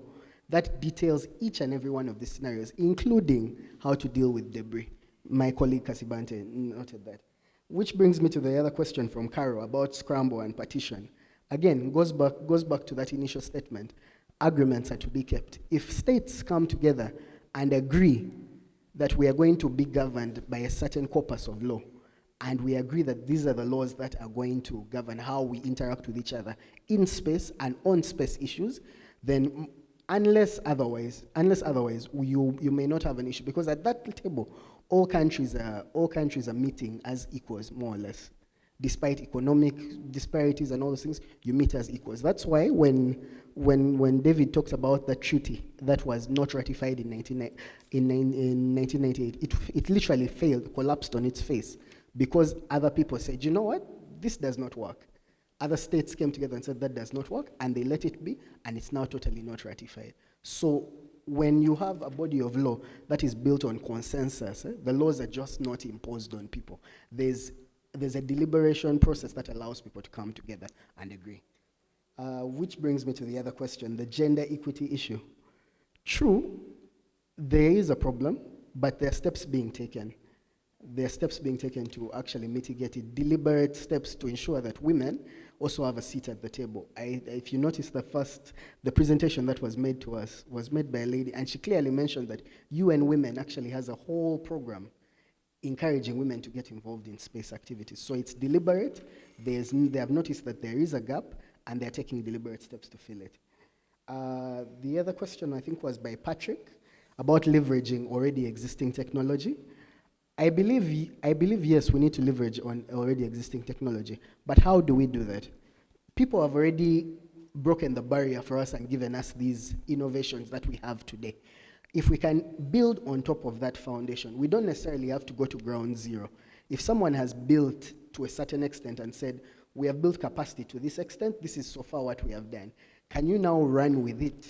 that details each and every one of these scenarios, including how to deal with debris. My colleague Kasibante noted that. Which brings me to the other question from Caro about scramble and partition. Again, goes back to that initial statement. Agreements are to be kept. If states come together and agree that we are going to be governed by a certain corpus of law, and we agree that these are the laws that are going to govern how we interact with each other in space and on space issues, then unless otherwise, you may not have an issue, because at that table, all countries are meeting as equals, more or less. Despite economic disparities and all those things, you meet as equals. That's why when David talks about the treaty that was not ratified in 1998, it literally failed, collapsed on its face, because other people said, you know what, this does not work. Other states came together and said that does not work, and they let it be, and it's now totally not ratified. So when you have a body of law that is built on consensus, the laws are just not imposed on people. There's a deliberation process that allows people to come together and agree. Which brings me to the other question, the gender equity issue. True, there is a problem, but there are steps being taken. There are steps being taken to actually mitigate it, deliberate steps to ensure that women also have a seat at the table. If you notice the presentation that was made to us was made by a lady, and she clearly mentioned that UN Women actually has a whole program encouraging women to get involved in space activities. So it's deliberate. They have noticed that there is a gap, and they're taking deliberate steps to fill it. The other question, I think, was by Patrick about leveraging already existing technology. I believe, yes, we need to leverage on already existing technology, but how do we do that? People have already broken the barrier for us and given us these innovations that we have today. if we can build on top of that foundation, we don't necessarily have to go to ground zero. If someone has built to a certain extent and said, we have built capacity to this extent, this is so far what we have done, can you now run with it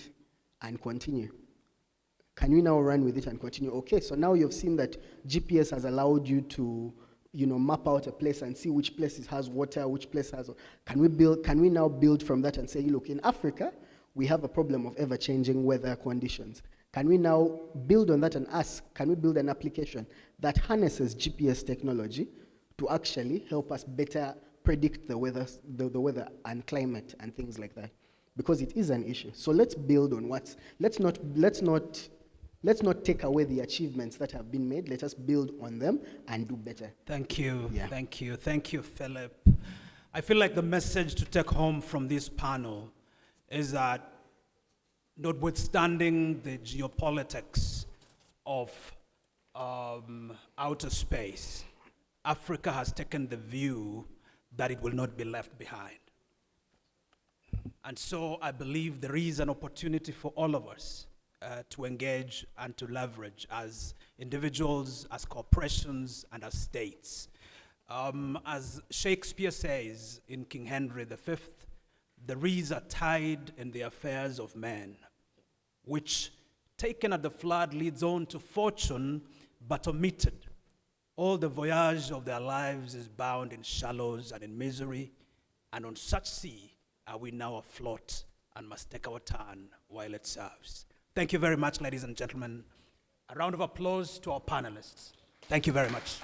and continue? Can you now run with it and continue? Okay, so now you've seen that GPS has allowed you to, map out a place and see which places has water, which place has. Can we now build from that and say, look, in Africa, we have a problem of ever-changing weather conditions. Can we now build on that and ask, can we build an application that harnesses GPS technology to actually help us better predict the weather and climate and things like that? Because it is an issue. So let's build on let's not take away the achievements that have been made. Let us build on them and do better. Thank you, Yeah. thank you, thank you, Philip. I feel like the message to take home from this panel is that notwithstanding the geopolitics of outer space, Africa has taken the view that it will not be left behind. And so I believe there is an opportunity for all of us to engage and to leverage as individuals, as corporations, and as states. As Shakespeare says in King Henry V, there is a tide in the affairs of men, which taken at the flood leads on to fortune, but omitted. All the voyage of their lives is bound in shallows and in misery, and on such sea are we now afloat and must take our turn while it serves. Thank you very much, ladies and gentlemen. A round of applause to our panelists. Thank you very much.